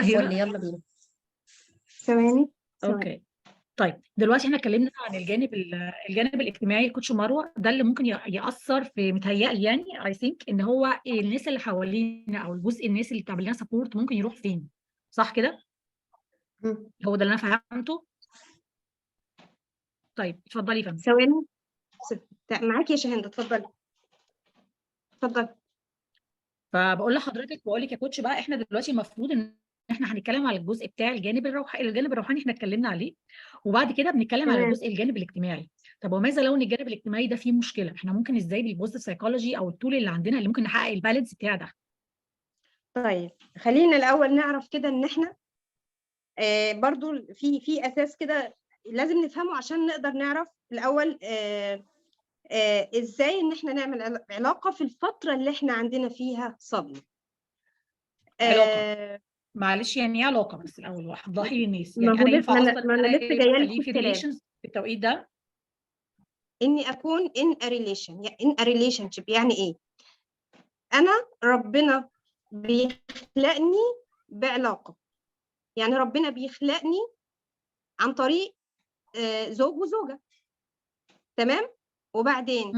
الفل، يلا بينا. ثواني. اوكي. طيب دلوقتي احنا اتكلمنا عن الجانب الاجتماعي يا كوتش مروه، ده اللي ممكن ياثر في، متهيألي يعني اي ثينك ان هو الناس اللي حوالينا او الجزء الناس اللي بتعمل لنا سبورت ممكن يروح فين، صح كده؟ هو ده اللي انا فهمته. طيب اتفضلي يا فندم. ثواني معاكي يا شاهين، اتفضلي. فبقول لحضرتك، بقول لك يا كوتش بقى، احنا دلوقتي المفروض ان احنا هنتكلم على الجزء بتاع الجانب الروحاني احنا اتكلمنا عليه، وبعد كده بنتكلم على الجانب الاجتماعي. طب وماذا لو ان الجانب الاجتماعي ده فيه مشكله؟ احنا ممكن ازاي بالبوزيتيف سايكولوجي او التول اللي عندنا اللي ممكن نحقق البالانس بتاع ده؟ طيب خلينا الاول نعرف كده ان احنا برضو في اساس كده لازم نفهمه عشان نقدر نعرف الاول ازاي ان احنا نعمل علاقه في الفتره اللي احنا عندنا فيها صدمه. علاقه، معلش يعني ايه علاقه؟ بس الاول وضحي للناس، ما يعني هو هل ينفع اصلا ما انا لسه جايه لك خليه في في الكلام. ريليشنز في التوقيت ده؟ اني اكون in a relationship يعني ايه؟ انا ربنا بيخلقني بعلاقه، يعني ربنا بيخلقني عن طريق زوج وزوجه، تمام؟ وبعدين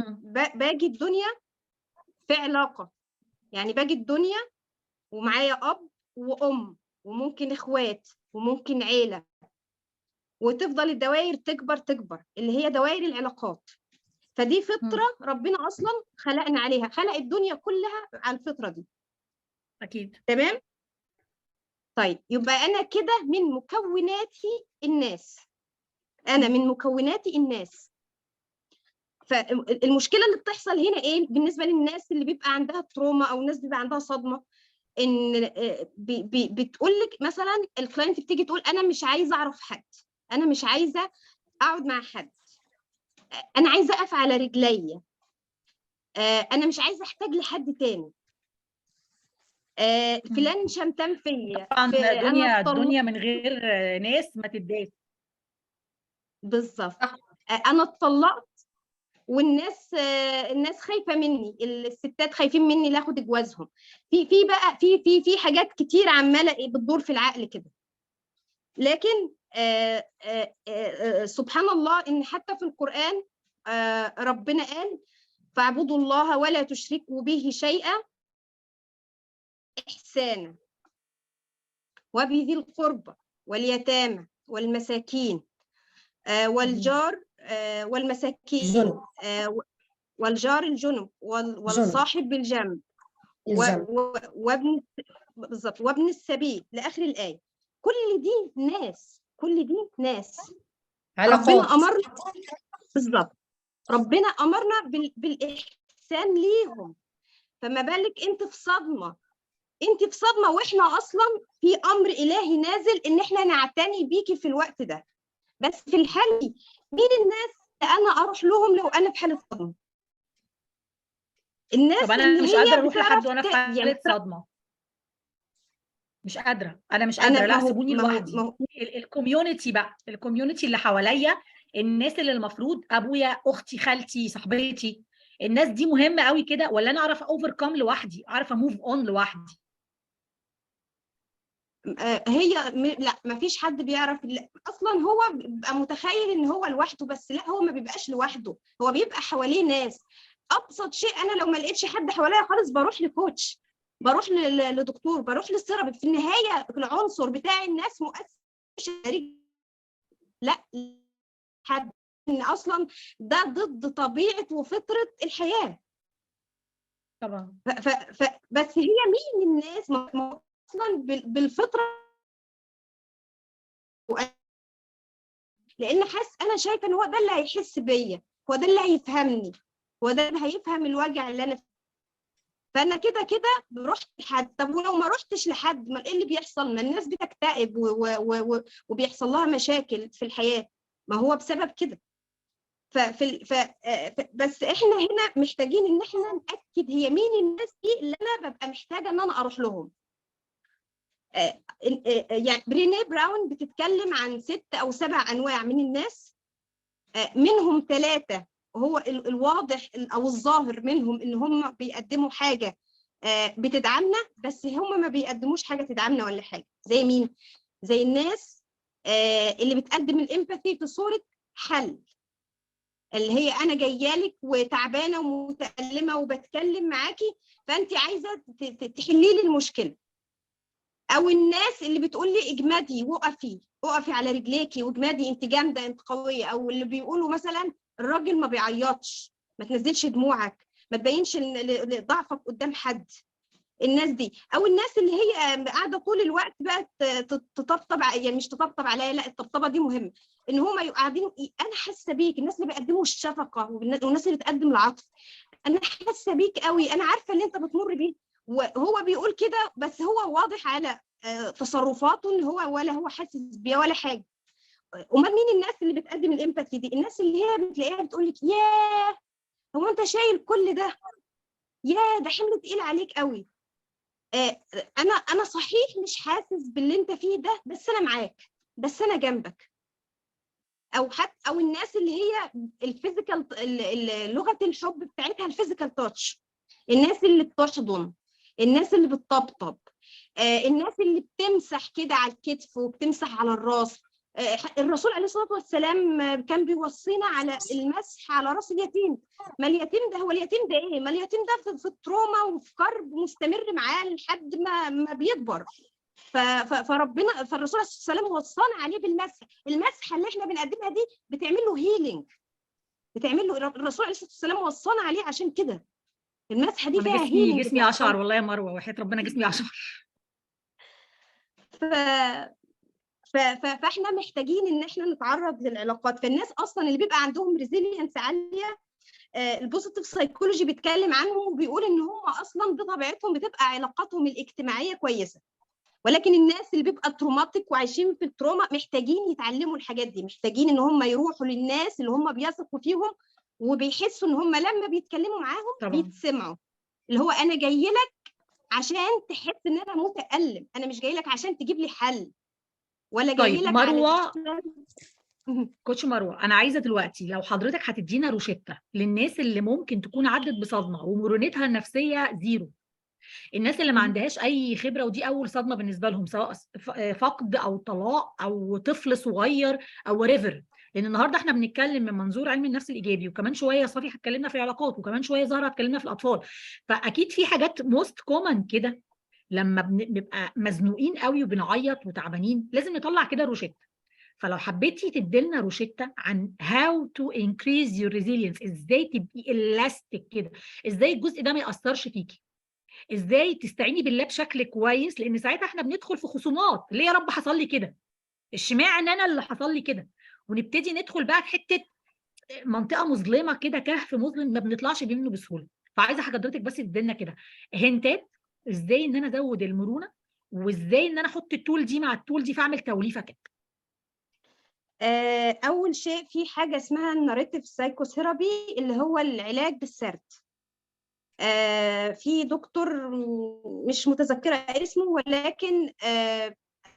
باجي الدنيا في علاقه، يعني باجي الدنيا ومعايا اب وام وممكن اخوات وممكن عيله، وتفضل الدوائر تكبر اللي هي دوائر العلاقات. فدي فطره ربنا اصلا خلقنا عليها، خلق الدنيا كلها على الفطره دي. اكيد. تمام. طيب يبقى انا كده من مكوناتي الناس، انا من مكوناتي الناس. فالمشكله اللي بتحصل هنا ايه بالنسبه للناس اللي بيبقى عندها تروما او الناس بيبقى عندها صدمه؟ ان بتقول لك مثلا الكلاينت بتيجي تقول انا مش عايزه اعرف حد، انا مش عايزه اقعد مع حد، انا عايزه اقف على رجليا، انا مش عايزه احتاج لحد تاني، فلان شمتان فيا. طبعا انا الدنيا من غير ناس ما تداس. بالظبط. انا اتطلقت والناس خايفه مني، الستات خايفين مني لا اخد جوازهم. في بقى في حاجات كتير عماله بتدور في العقل كده. لكن سبحان الله ان حتى في القرآن ربنا قال فاعبدوا الله ولا تشركوا به شيئا إحسانا وبذي القربى واليتامى والمساكين والجار والمساكين والجار الجنب والصاحب بالجنب وابن السبيل لآخر الآية. كل دي ناس علاقات. ربنا أمرنا بالظبط، ربنا أمرنا بالإحسان ليهم. فما بالك أنت في صدمة، وإحنا أصلا في أمر إلهي نازل إن إحنا نعتني بيكي في الوقت ده. بس في الحالة دي مين الناس اللي أنا أروح لهم لو أنا في حالة صدمة؟ الناس طب أنا اللي مش هي قادرة أروح لحد بتعرف وأنا في حالة صدمة، مش قادرة، أنا مش قادرة، لا سيبوني لوحدي. الكوميونتي بقى، الكوميونتي اللي حواليا، الناس اللي المفروض أبويا، أختي، خالتي، صاحبتي، الناس دي مهمة قوي كده، ولا أنا أعرف أوفركم لوحدي، أعرف أموف أون لوحدي؟ لا ما فيش حد بيعرف اصلا، هو بيبقى متخيل ان هو لوحده، بس لا هو ما بيبقاش لوحده، هو بيبقى حواليه ناس. ابسط شيء انا لو ما لقيتش حد حواليا خالص بروح لكوتش، بروح لدكتور، بروح للثيرابي. في النهايه العنصر بتاع الناس مؤثر، لا حد ان اصلا ده ضد طبيعه وفطره الحياه طبعا. بس هي مين الناس اصلا بالفطره؟ لان انا شايفه ان هو ده اللي هيحس بيا، هو ده اللي هيفهمني، هو ده اللي هيفهم الوجع اللي انا فيه. فانا كده رحت لحد. طب ولو ما رحتش لحد، ما ايه اللي بيحصل؟ ما الناس بتكتئب وبيحصل لها مشاكل في الحياه، ما هو بسبب كده. بس احنا هنا محتاجين ان احنا ناكد هي مين الناس دي اللي انا ببقى محتاجه ان انا اروح لهم. يعني برينيه براون بتتكلم عن 6 أو 7 أنواع من الناس، منهم 3 هو الواضح أو الظاهر منهم إن هم بيقدموا حاجة بتدعمنا، بس هم ما بيقدموش حاجه تدعمنا ولا حاجه. زي مين؟ زي الناس اللي بتقدم الامباثي في صوره حل، اللي هي انا جايه لك وتعبانه ومتألمه وبتكلم معاكي فانت عايزه تحلي لي المشكله. او الناس اللي بتقول لي اجمدي وقفي على رجليكي واجمدي، انت جامده انت قويه. او اللي بيقولوا مثلا الراجل ما بيعيطش، ما تنزلش دموعك، ما تبينش ضعفك قدام حد. الناس دي، او الناس اللي هي قاعده طول الوقت بقى تطبطب، يعني مش تطبطب عليا، لا الطبطبه دي مهمه، ان هم يبقوا قاعدين انا حاسه بيك. الناس اللي بيقدموا الشفقه والناس اللي بتقدم العطف، انا حاسه بيك قوي، انا عارفه اللي انت بتمر بيه. وهو بيقول كده بس هو واضح على تصرفاته ان هو ولا هو حاسس بيها ولا حاجه. امال مين الناس اللي بتقدم الامباثي دي؟ الناس اللي هي بتلاقيها بتقول لك ياه هو انت شايل كل ده، ياه ده حمل تقيل عليك قوي. انا صحيح مش حاسس باللي انت فيه ده، بس انا معاك، بس انا جنبك. او حتى او الناس اللي هي الفيزيكال، لغه الحب بتاعتها الفيزيكال تاتش، الناس اللي بتحضن، الناس اللي بتطبطب، الناس اللي بتمسح كده على الكتف وبتمسح على الراس. الرسول عليه الصلاه والسلام كان بيوصينا على المسح على راس اليتيم. ما اليتيم ده، هو اليتيم ده ايه؟ ما اليتيم ده في التروما وفي كرب مستمر معاه لحد ما بيكبر. فربنا، فالرسول عليه الصلاه والسلام وصانا عليه بالمسح. المسحه اللي احنا بنقدمها دي بتعمل له هيلينج، بتعمل له، الرسول عليه الصلاه والسلام وصانا عليه عشان كده. المسحه دي فيها هيلينج. جسمي اشعر والله يا مروه، وحياه ربنا جسمي اشعر. فاحنا محتاجين ان احنا نتعرض للعلاقات. فالناس اصلا اللي بيبقى عندهم ريزيلينس عاليه، البوزيتيف سايكولوجي بيتكلم عنهم وبيقول ان هم اصلا بطبيعتهم بتبقى علاقاتهم الاجتماعيه كويسه. ولكن الناس اللي بيبقى تروماتيك وعايشين في التروما محتاجين يتعلموا الحاجات دي، محتاجين ان هم يروحوا للناس اللي هم بيثقوا فيهم وبيحسوا ان هم لما بيتكلموا معاهم طبعا بيتسمعوا. اللي هو انا جاي لك عشان تحس ان انا متألم، انا مش جاي لك عشان تجيب لي حل، ولا جاي طيب لك مروه، كوتش مروه، انا عايزه دلوقتي لو حضرتك هتدينا روشته للناس اللي ممكن تكون عدت بصدمه ومرونتها النفسيه زيرو، الناس اللي ما عندهاش اي خبره ودي اول صدمه بالنسبه لهم، سواء فقد او طلاق او طفل صغير او ريفر. لان النهارده احنا بنتكلم من منظور علم النفس الايجابي، وكمان شويه صافي هتكلمنا في العلاقات، وكمان شويه زهره هتكلمنا في الاطفال. فاكيد في حاجات موست كومن كده لما بنبقى مزنوقين قوي وبنعيط وتعبانين لازم نطلع كده روشته. فلو حبيتي تديلنا روشته عن how to increase your resilience، ازاي تبقي elastic كده، ازاي الجزء ده ما ياثرش فيكي، ازاي تستعيني بالله بشكل كويس، لان ساعتها احنا بندخل في خصومات. ليه يا رب حصل لي كده؟ اشمعنى انا اللي حصل لي كده؟ ونبتدي ندخل بقى في حته منطقه مظلمه كده، كهف مظلم ما بنطلعش منه بسهوله. فعايزه حضرتك بس تدينا كده هنتات ازاي ان انا ازود المرونه، وازاي ان انا احط التول دي مع التول دي فاعمل توليفه كده. اول شيء في حاجه اسمها الناريتيف سايكوثيرابي، اللي هو العلاج بالسرد. في دكتور مش متذكره اسمه، ولكن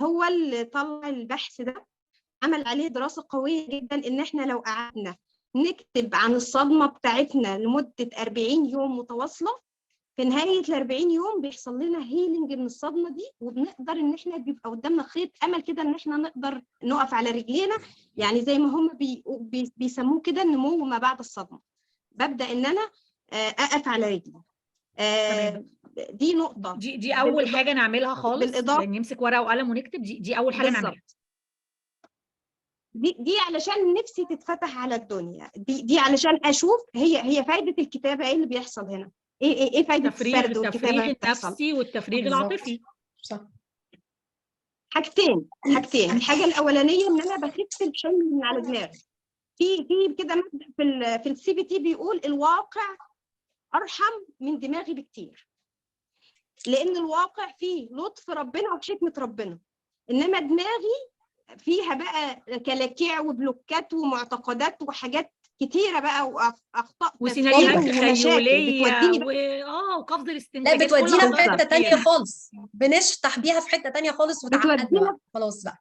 هو اللي طلع البحث ده، عمل عليه دراسه قويه جدا، ان احنا لو قعدنا نكتب عن الصدمه بتاعتنا لمده 40 يوم متواصله، في نهايه ال 40 يوم بيحصل لنا هيلينج من الصدمه دي، وبنقدر ان احنا بيبقى قدامنا خيط امل كده ان احنا نقدر نقف على رجلينا. يعني زي ما هم بيسموه كده النمو ما بعد الصدمه. ببدا ان انا اقف على رجلي. دي نقطه، دي اول حاجه نعملها خالص، يعني نمسك ورقه وقلم ونكتب. دي اول حاجه نعملها. دي علشان نفسي تتفتح على الدنيا. دي علشان اشوف هي فايده الكتابه، ايه اللي بيحصل هنا، ايه فايده السرد والكتابه التفريغ النفسي والتفريغ العاطفي. صح. حاجتين. الحاجه الاولانيه ان انا بخف الحمل من على دماغي. في كده في السي بي تي بيقول الواقع ارحم من دماغي بكتير، لان الواقع فيه لطف ربنا وحكمه ربنا، انما دماغي فيها بقى كلاكيع وبلوكات ومعتقدات وحاجات كتيره بقى، واخطاء وسيناريوهات تخيليه وقفز الاستنتاجات. لا بتودينا في حته ثانيه خالص، بنشطح بيها في حته ثانيه خالص وتعقدنا خلاص بقى.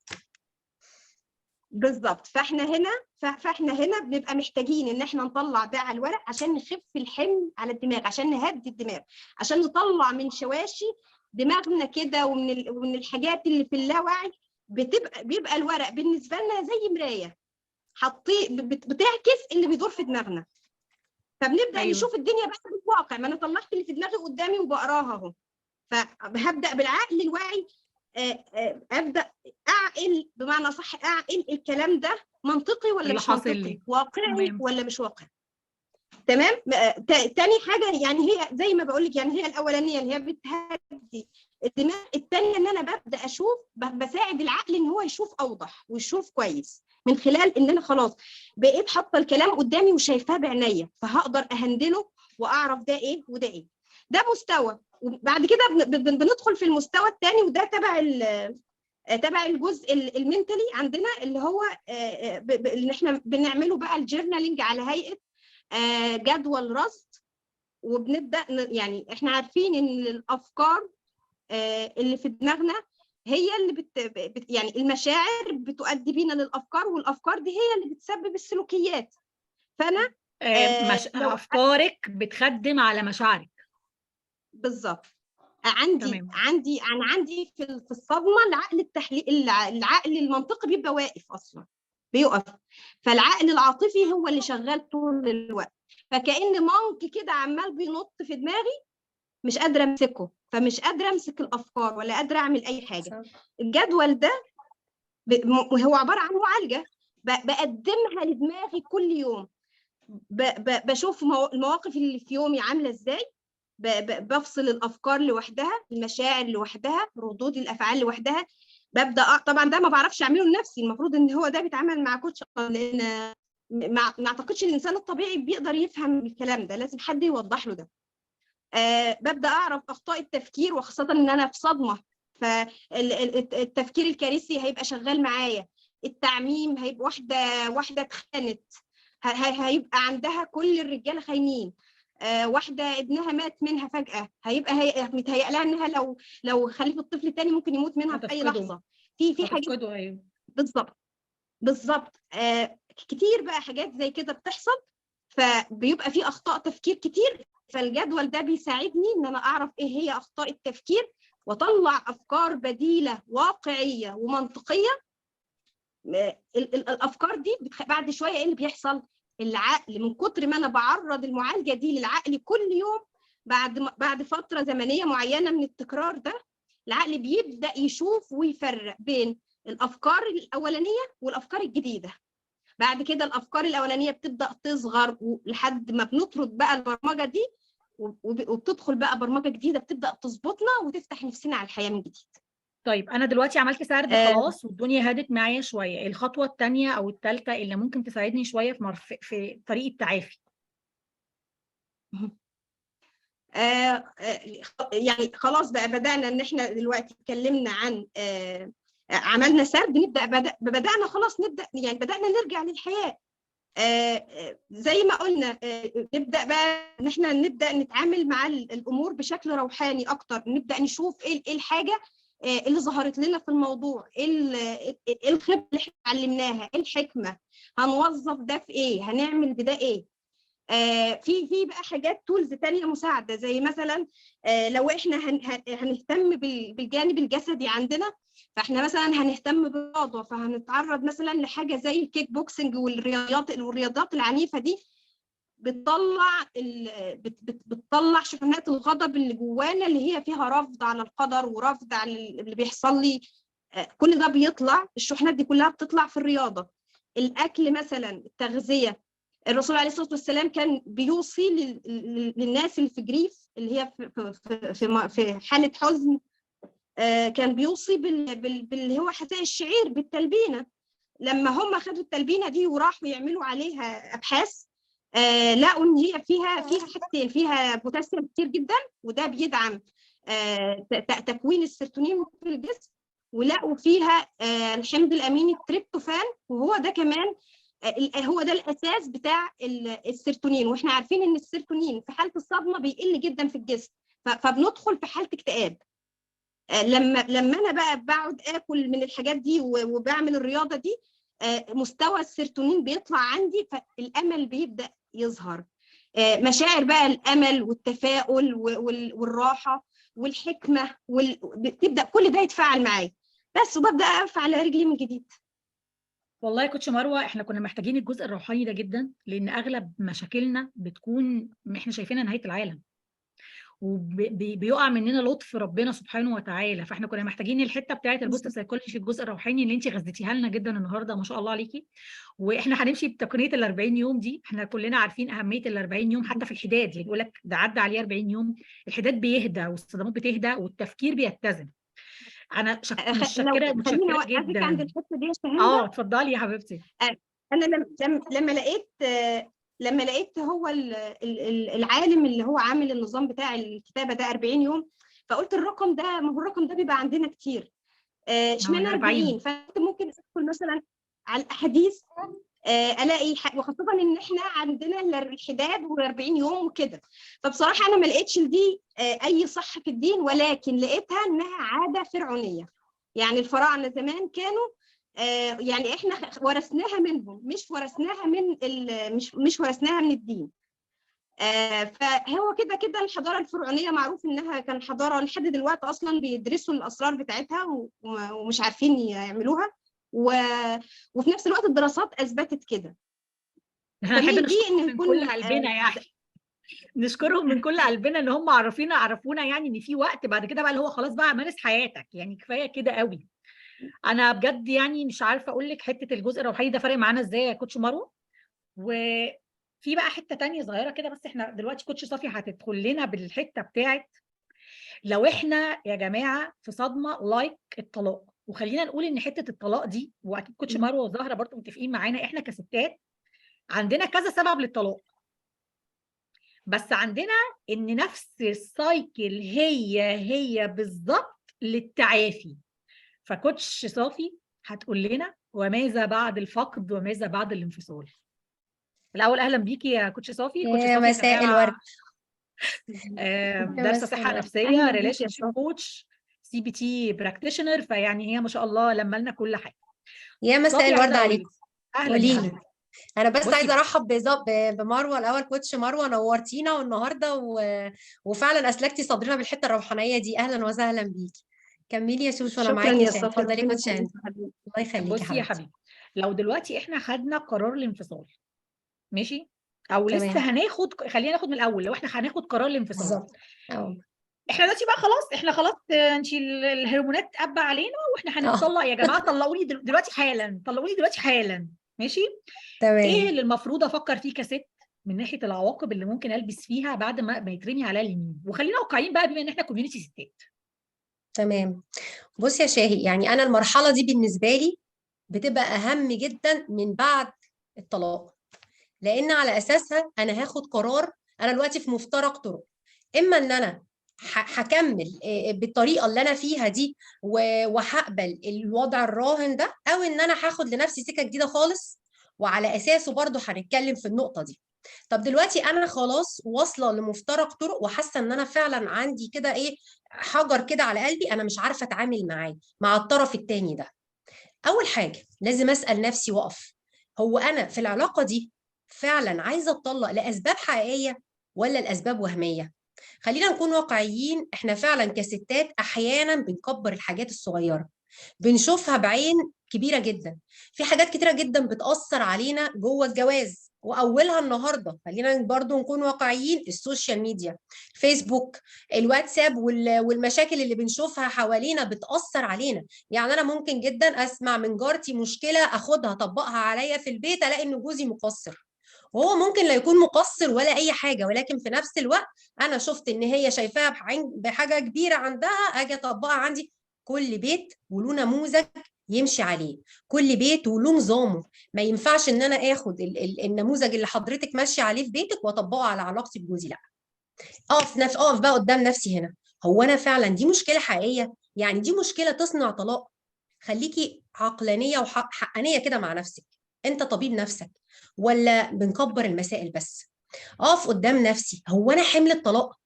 بالظبط. فاحنا هنا بنبقى محتاجين ان احنا نطلع ده على الورق عشان نخف الحمل على الدماغ، عشان نهدي الدماغ، عشان نطلع من شواشي دماغنا كده ومن الحاجات اللي في اللاوعي. بيبقى الورق بالنسبه لنا زي مرايه بتعكس اللي بيدور في دماغنا. فبنبدا أيوة. نشوف الدنيا بقى بالواقع، ما انا طلعت اللي في دماغي قدامي وبقراها اهو. فهبدا بالعقل الواعي ابدا اعقل، بمعنى صح اعقل الكلام ده منطقي ولا مش منطقي، واقعي ولا مش واقعي. تمام. تاني حاجه يعني هي زي ما بقول لك، يعني هي الاولانيه اللي هي بتهدي الدماغ، الثانيه ان انا ببدا اشوف، بساعد العقل ان هو يشوف اوضح ويشوف كويس من خلال ان انا خلاص بقيت حاطه الكلام قدامي وشايفاه بعينيا، فهقدر اهندله واعرف ده ايه وده ايه. ده مستوى. وبعد كده بندخل في المستوى الثاني، وده تبع الجزء المنتلي عندنا، اللي هو اللي احنا بنعمله بقى الجورنالينج على هيئه جدول رصد. وبنبدا يعني احنا عارفين ان الافكار اللي في دماغنا هي اللي يعني المشاعر بتؤدي بينا للافكار، والافكار دي هي اللي بتسبب السلوكيات. فانا افكارك بتخدم على مشاعرك. بالظبط. عندي في الصدمه العقل المنطقي بيبقى واقف اصلا، بيقف. فالعقل العاطفي هو اللي شغال طول الوقت، فكأن مونك كده عمال بينط في دماغي، مش قادره امسكه، فمش قادره امسك الافكار ولا قادره اعمل اي حاجه. الجدول ده هو عباره عن معالجه بقدمها لدماغي كل يوم. بشوف المواقف اللي في يومي عامله ازاي، بفصل الافكار لوحدها، المشاعر لوحدها، ردود الافعال لوحدها. ببدا طبعا ده ما بعرفش اعمله لنفسي، المفروض ان هو ده بيتعامل مع كوتش، لان ما اعتقدش الانسان الطبيعي بيقدر يفهم الكلام ده، لازم حد يوضح له ده. ببدا اعرف اخطاء التفكير، وخاصه ان انا في صدمه، فالتفكير الكارثي هيبقى شغال معايا. التعميم هيبقى واحده اتخانت، هيبقى عندها كل الرجاله خاينين. واحده ابنها مات منها فجاه، هيبقى متهيأ لها انها لو خلفت طفل تاني ممكن يموت منها في اي لحظه. في حاجات. ايوه بالظبط. كتير بقى حاجات زي كده بتحصل، فبيبقى في اخطاء تفكير كتير. فالجدول ده بيساعدني ان انا اعرف ايه هي اخطاء التفكير، واطلع افكار بديله واقعيه ومنطقيه. الافكار دي بعد شويه ايه اللي بيحصل؟ العقل من كتر ما انا بعرض المعالجه دي للعقل كل يوم، بعد فتره زمنيه معينه من التكرار ده، العقل بيبدا يشوف ويفرق بين الافكار الاولانيه والافكار الجديده. بعد كده الافكار الاولانيه بتبدا تصغر لحد ما بنطرد بقى البرمجه دي، وبتدخل بقى برمجه جديده بتبدا تظبطنا وتفتح نفسنا على الحياه من جديد. طيب انا دلوقتي عملت سرد خلاص والدنيا هدت معايا شويه، الخطوه الثانيه او الثالثه اللي ممكن تساعدني شويه في طريقه التعافي؟ يعني خلاص بقى بدانا ان احنا دلوقتي اتكلمنا عن عملنا سرد، بدانا خلاص نبدا، يعني بدانا نرجع للحياه. زي ما قلنا نبدا بقى ان احنا نبدا نتعامل مع الامور بشكل روحاني اكتر، نبدا نشوف ايه الحاجه اللي ظهرت لنا في الموضوع، ايه الخبره اللي احنا اتعلمناها، ايه الحكمه، هنوظف ده في ايه، هنعمل بده ايه. في بقى حاجات تولز تانية مساعده، زي مثلا لو احنا هنهتم بالجانب الجسدي عندنا، فاحنا مثلا هنهتم بالرياضه، فهنتعرض مثلا لحاجه زي الكيك بوكسنج والرياضات العنيفه دي، بتطلع شحنات الغضب اللي جوانا، اللي هي فيها رفض على القدر ورفض على اللي بيحصل لي. كل ده بيطلع، الشحنات دي كلها بتطلع في الرياضه. الاكل مثلا، التغذيه، الرسول عليه الصلاه والسلام كان بيوصي للناس اللي في جريف، اللي هي في حاله حزن، كان بيوصي باللي هو حساء الشعير، بالتلبينه. لما هم خدوا التلبينه دي وراحوا يعملوا عليها ابحاث، لقوا ان هي فيها حاجتين، فيها بوتاسيوم كتير جدا، وده بيدعم تكوين السيروتونين في الجسم، ولقوا فيها الحمض الاميني التريبتوفان، وهو ده كمان هو ده الاساس بتاع السيروتونين. واحنا عارفين ان السيروتونين في حاله الصدمه بيقل جدا في الجسم، فبندخل في حاله اكتئاب. لما انا بقى بقعد اكل من الحاجات دي وبعمل الرياضه دي، مستوى السيروتونين بيطلع عندي، فالامل بيبدا يظهر. مشاعر بقى الامل والتفاؤل والراحه والحكمه بتبدا كل ده يتفاعل معايا بس، وببدا اقف على رجلي من جديد. والله يا كوتش مروه احنا كنا محتاجين الجزء الروحاني ده جدا، لان اغلب مشاكلنا بتكون احنا شايفينها نهايه العالم، وبيقع مننا لطف ربنا سبحانه وتعالى. فاحنا كنا محتاجين الحته بتاعه البوست سايكولوجي في الجزء الروحاني اللي انت غذيتيها لنا جدا النهارده، ما شاء الله عليكي. واحنا هنمشي بتقنيه ال 40 يوم دي، احنا كلنا عارفين اهميه ال 40 يوم حتى في الحداد، اللي بيقول لك ده عدى عليه 40 يوم الحداد بيهدى والصدمات بتهدى والتفكير بيتزن. انا متشكره خليني اوقفك جدا. عند الحته دي يا شهندة. اتفضلي يا حبيبتي. انا لما لقيت هو العالم اللي هو عامل النظام بتاع الكتابه ده 40 يوم، فقلت الرقم ده، ما هو الرقم ده بيبقى عندنا كتير، اشمعنى 40؟ فانت ممكن ادخل مثلا على الاحاديث الاقي وخاصه ان احنا عندنا الحداد و40 يوم وكده. فبصراحه انا ما لقيتش دي اي صح في الدين، ولكن لقيتها انها عاده فرعونيه. يعني الفراعنه زمان كانوا يعني احنا ورثناها منهم، مش ورثناها من مش ورثناها من الدين. فهو كده الحضاره الفرعونيه معروف انها كان حضاره لحد دلوقتي اصلا بيدرسوا الاسرار بتاعتها ومش عارفين يعملوها، وفي نفس الوقت الدراسات اثبتت كده. احنا نحب نشكرهم من كل قلبنا يعني نشكرهم من كل قلبنا ان هم عرفونا يعني ان في وقت بعد كده بقى اللي هو خلاص بقى مارس حياتك، يعني كفايه كده قوي. انا بجد يعني مش عارفه اقول لك حته الجزء الروحاني ده فارق معانا ازاي يا كوتش مروه. وفي بقى حته تانية صغيره كده، بس احنا دلوقتي كوتش صافي هتدخل لنا بالحته بتاعت لو احنا يا جماعه في صدمه لايك الطلاق. وخلينا نقول ان حته الطلاق دي، واكيد كوتش مروه وزهره برضو متفقين معانا، احنا كستات عندنا كذا سبب للطلاق، بس عندنا ان نفس السايكل هي بالظبط للتعافي. فكوتش صافي هتقول لنا وماذا بعد الفقد وماذا بعد الانفصال. الاول اهلا بيكي يا كوتش صافي. كوتش صافي مساء الورد. دارسه صحه نفسيه، ريليشن شيب كوتش، CBT براكتيشنر، فيعني هي ما شاء الله لما لنا كل حاجه. يا مساء الورد عليكم. اهلا بيكي. انا بس عايزه ارحب بمروه الاول. كوتش مروه نورتينا النهارده وفعلا اسلكتي صدرنا بالحته الروحانيه دي. اهلا وسهلا بيكي. كملي يا شوشو، انا معاكي. شكرا يا صافي. اتفضلي يا كوتش. الله يخليكي. بصي يا حبيبي، لو دلوقتي احنا خدنا قرار الانفصال، ماشي، او تمام. لسه خلينا ناخد من الاول. لو احنا هناخد قرار الانفصال بالظبط، احنا دلوقتي بقى خلاص، احنا خلاص الهرمونات تقبع علينا واحنا هنتطلق يا جماعه. طلقوني دلوقتي حالا، طلقوني دلوقتي حالا، ماشي تمام. ايه اللي المفروض افكر فيه كست من ناحيه العواقب اللي ممكن البس فيها بعد ما يترمي عليا اليمين؟ وخلينا واقعيين بقى بما ان احنا كوميونتي ستات. تمام. بصي يا شاهي، يعني انا المرحله دي بالنسبه لي بتبقى اهم جدا من بعد الطلاق، لان على اساسها انا هاخد قرار. انا دلوقتي في مفترق طرق، اما ان انا هكمل بالطريقه اللي انا فيها دي وهقبل الوضع الراهن ده، او ان انا هاخد لنفسي سكه جديده خالص وعلى اساسه برضو هنتكلم في النقطه دي. طب دلوقتي انا خلاص واصله لمفترق طرق وحاسه ان انا فعلا عندي كده حجر كده على قلبي، انا مش عارفه اتعامل معاه مع الطرف الثاني ده. اول حاجه لازم اسال نفسي واقف، هو انا في العلاقه دي فعلا عايزه اتطلق لاسباب حقيقيه ولا الاسباب وهميه؟ خلينا نكون واقعيين. احنا فعلا كستات احيانا بنكبر الحاجات الصغيره، بنشوفها بعين كبيره جدا. في حاجات كتيره جدا بتاثر علينا جوه الجواز، واولها النهارده خلينا برضو نكون واقعيين، السوشيال ميديا، فيسبوك، الواتساب والمشاكل اللي بنشوفها حوالينا بتاثر علينا. يعني انا ممكن جدا اسمع من جارتي مشكله، اخدها اطبقها عليا في البيت، الاقي ان جوزي مقصر، وهو ممكن لا يكون مقصر ولا اي حاجه، ولكن في نفس الوقت انا شفت ان هي شايفاها بحاجه كبيره عندها، اجي اطبقها عندي. كل بيت وله نموذج يمشي عليه، كل بيت وله نظامه. ما ينفعش ان انا اخد النموذج اللي حضرتك ماشيه عليه في بيتك واطبقه على علاقتي بجوزي. لا، اقف بقى قدام نفسي هنا، هو انا فعلا دي مشكله حقيقيه؟ يعني دي مشكله تصنع طلاق؟ خليكي عقلانيه وحقانيه كده مع نفسك. انت طبيب نفسك ولا بنكبر المسائل بس؟ اقف قدام نفسي، هو انا حمل الطلاق؟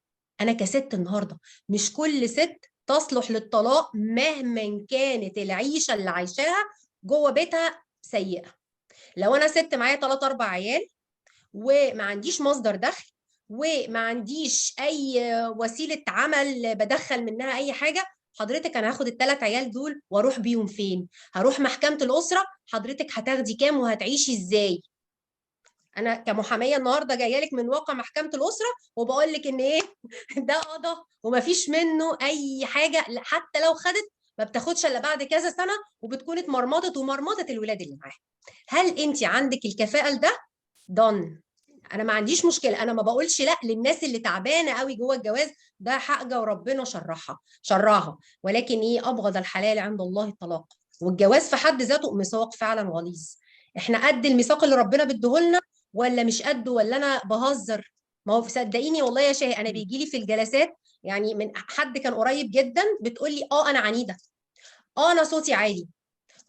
انا كست النهارده مش كل ست تصلح للطلاق مهما كانت العيشه اللي عايشاها جوه بيتها سيئه. لو انا ست معايا 3 4 عيال وما عنديش مصدر دخل وما عنديش اي وسيله عمل بدخل منها اي حاجه، حضرتك انا هاخد ال3 عيال دول واروح بيهم فين؟ هروح محكمه الاسره، حضرتك هتاخدي كام وهتعيشي ازاي؟ انا كمحاميه النهارده جايه لك من واقع محكمه الاسره وبقول لك ان ايه ده قضى ومفيش منه اي حاجه، حتى لو خدت ما بتاخدش الا بعد كذا سنه وبتكون اتمرمطت ومرمطت الولاد اللي معاها. هل انت عندك الكفاءه لده؟ ضن. انا ما عنديش مشكله، انا ما بقولش لا للناس اللي تعبانه قوي جوه الجواز، ده حاجه وربنا شرعها، ولكن ايه، ابغض الحلال عند الله الطلاق، والجواز في حد ذاته ميثاق فعلا غليظ. احنا قد الميثاق اللي ربنا بيديهولنا ولا مش قده، ولا انا بهزر؟ ما هو صدقيني والله يا شاهي، انا بيجي لي في الجلسات يعني من حد كان قريب جدا بتقول لي انا عنيده، انا صوتي عالي،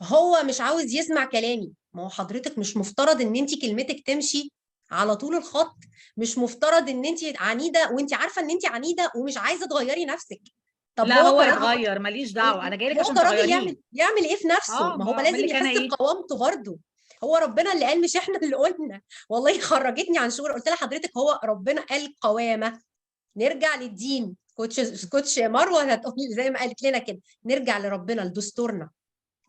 هو مش عاوز يسمع كلامي. ما هو حضرتك مش مفترض ان انت كلمتك تمشي على طول الخط، مش مفترض ان انت عنيده وانت عارفه ان انت عنيده ومش عايزه تغيري نفسك. طب لا هو هو كراجل، يتغير، ماليش دعوه، انا جاي لك هو عشان كراجل تغيريه. يعمل ايه في نفسه؟ ما هو ما لازم اعمل لك انا يحس ايه؟ بقوامته برضه. هو ربنا اللي قال مش احنا اللي قلنا. والله خرجتني عن شغل، قلت لها حضرتك هو ربنا قال قوامه. نرجع للدين، كوتش مروه هتقول زي ما قالت لنا كده، نرجع لربنا لدستورنا.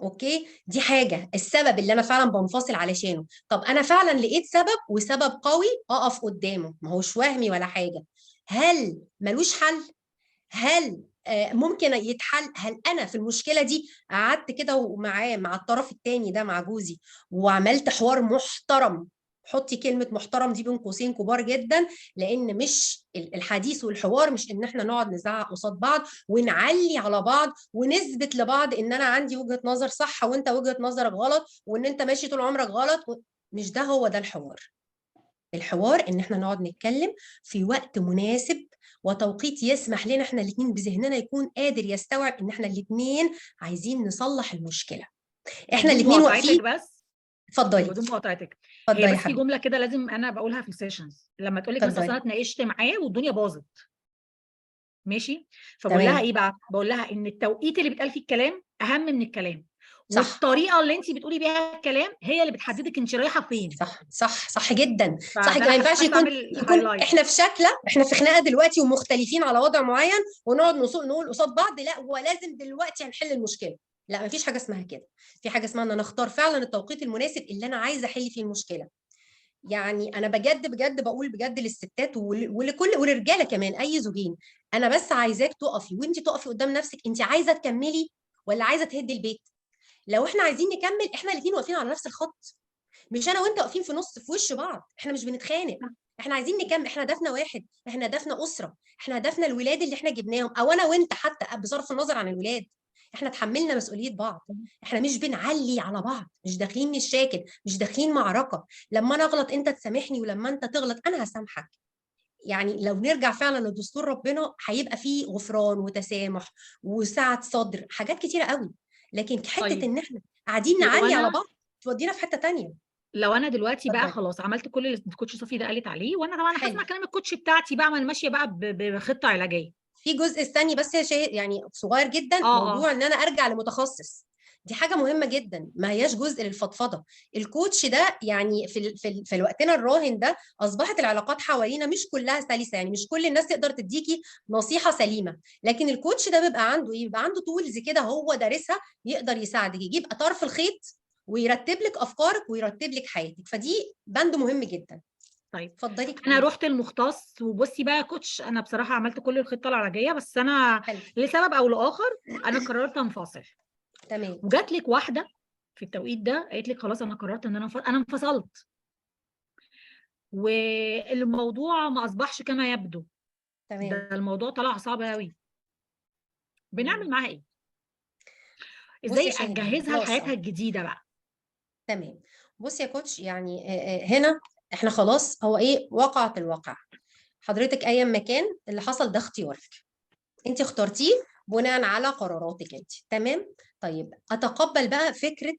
اوكي، دي حاجه السبب اللي انا فعلا بنفصل علشانه. طب انا فعلا لقيت سبب وسبب قوي اقف قدامه، ما هوش وهمي ولا حاجه. هل ملوش حل؟ هل ممكن يتحل؟ هل انا في المشكله دي قعدت كده ومعاه مع الطرف الثاني ده مع جوزي وعملت حوار محترم؟ حطي كلمه محترم دي بين قوسين كبار جدا، لان مش الحديث والحوار مش ان احنا نقعد نزعق قصاد بعض ونعلي على بعض ونثبت لبعض ان انا عندي وجهه نظر صح وانت وجهه نظرك غلط وان انت ماشي طول عمرك غلط مش ده هو ده الحوار. الحوار ان احنا نقعد نتكلم في وقت مناسب وتوقيت يسمح لنا احنا الاثنين بذهننا يكون قادر يستوعب ان احنا الاثنين عايزين نصلح المشكله، احنا بدون الاثنين مقاطعتك واقفين. بس، اتفضلي. بدون مقاطعتك. هي اتفضلي يا بس في حبيبي. جمله كده لازم انا بقولها في السيشنز، لما تقول لك بس اصل اتفضلي. انا اتناقشت معاه والدنيا باظت، ماشي؟ فبقول لها تمام. ايه بقى؟ بقول لها ان التوقيت اللي بيتقال فيه الكلام اهم من الكلام، صح والطريقه اللي انت بتقولي بيها الكلام هي اللي بتحددك انت رايحه فين. صح جدا. صح فده جدا، ما انا ينفعش حبيت اعمل يكون هايلايت. احنا في شكله، احنا في خناقه دلوقتي ومختلفين على وضع معين ونقعد نقول قصاد بعض لا هو لازم دلوقتي هنحل المشكله. لا، ما فيش حاجه اسمها كده. في حاجه اسمها ان انا اختار فعلا التوقيت المناسب اللي انا عايزه احل فيه المشكله. يعني انا بجد بقول بجد للستات وللرجاله كمان، اي زوجين، انا بس عايزاك تقفي وانت تقفي قدام نفسك، انت عايزه تكملي ولا عايزه تهدي البيت؟ لو احنا عايزين نكمل احنا الاثنين واقفين على نفس الخط، مش انا وانت واقفين في نص في وش بعض، احنا مش بنتخانق، احنا عايزين نكمل، احنا هدفنا واحد، احنا هدفنا اسره، احنا هدفنا الولاد اللي احنا جبناهم، او انا وانت حتى بصرف النظر عن الولاد، احنا تحملنا مسؤوليه بعض، احنا مش بنعلي على بعض، مش داخلين نشاكل، مش داخلين معركه، لما انا اغلط انت تسامحني ولما انت تغلط انا هسامحك. يعني لو نرجع فعلا لدستور ربنا هيبقى فيه غفران وتسامح وسعه صدر، حاجات كتيره قوي. لكن حته طيب ان احنا قاعدين لو نعلي على انا بعض تودينا في حته تانيه. لو انا دلوقتي بقى اتفضلي. خلاص عملت كل اللي الكوتش صفي ده قالت عليه، وانا طبعا حلو. هسمع كلام الكوتش بتاعتي بقى، وانا ماشيه بقى بخطه علاجيه. في جزء استني بس يا شيء يعني صغير جدا، اه موضوع ان انا ارجع لمتخصص، دي حاجه مهمه جدا، ما هياش جزء للفضفضه. الكوتش ده يعني في وقتنا الراهن ده اصبحت العلاقات حوالينا مش كلها سلسه، يعني مش كل الناس تقدر تديكي نصيحه سليمه، لكن الكوتش ده بيبقى عنده ايه، بيبقى عنده تولز كده هو دارسها، يقدر يساعدك يجيب طرف الخيط ويرتب لك افكارك ويرتب لك حياتك، فدي بند مهم جدا. طيب اتفضلي انا كملي. رحت المختص، وبصي بقى يا كوتش، انا بصراحه عملت كل الخطه العلاجيه، بس انا حلو. لسبب او لاخر انا قررت انفصل. تمام. وجات لك واحده في التوقيت ده قالت لك خلاص انا قررت ان انا انفصلت، والموضوع ما اصبحش كما يبدو، تمام. ده الموضوع طلع صعب قوي. بنعمل معاها ايه؟ بصي ازاي يا شاهد اجهزها خلاص. لحياتها الجديده بقى؟ تمام. بصي يا كوتش يعني هنا احنا خلاص هو ايه، وقعت الواقع، حضرتك ايا ما كان اللي حصل ده اختيارك، انت اخترتيه بناء على قراراتك انت. تمام. طيب اتقبل بقى فكره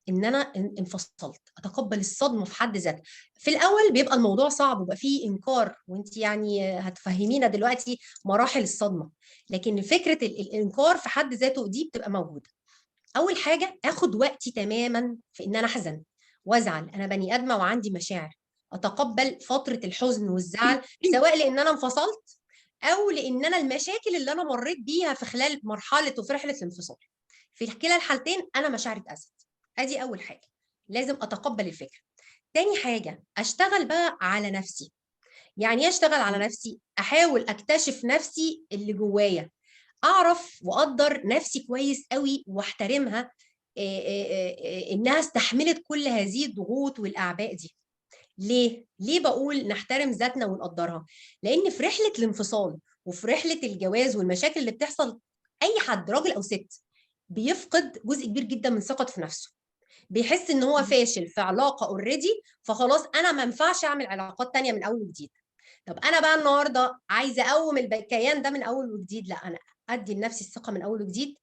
ان انا انفصلت، اتقبل الصدمه في حد ذاتها. في الاول بيبقى الموضوع صعب ويبقى فيه انكار، وانت يعني هتفهمينا دلوقتي مراحل الصدمه، لكن فكره الانكار في حد ذاته دي بتبقى موجوده. اول حاجه اخد وقتي تماما في ان انا احزن وازعل، انا بني ادمه وعندي مشاعر، اتقبل فتره الحزن والزعل سواء لان انا انفصلت او لان انا المشاكل اللي انا مريت بيها في خلال مرحله وفي رحله الانفصال، في كلا الحالتين انا مشاعري اتأذت. ادي اول حاجه، لازم اتقبل الفكره. تاني حاجه اشتغل بقى على نفسي. يعني ايه اشتغل على نفسي؟ احاول اكتشف نفسي اللي جوايا، اعرف واقدر نفسي كويس قوي واحترمها، انها استحملت كل هذه الضغوط والاعباء دي. ليه بقول نحترم ذاتنا ونقدرها؟ لان في رحله الانفصال وفي رحله الجواز والمشاكل اللي بتحصل، اي حد راجل او ست بيفقد جزء كبير جدا من ثقته في نفسه، بيحس ان هو فاشل في علاقه اوريدي، فخلاص انا ما ينفعش اعمل علاقات تانية من اول وجديد. طب انا بقى النهارده عايزه اقوم الكيان ده من اول وجديد، لا انا ادي لنفسي الثقه من اول وجديد،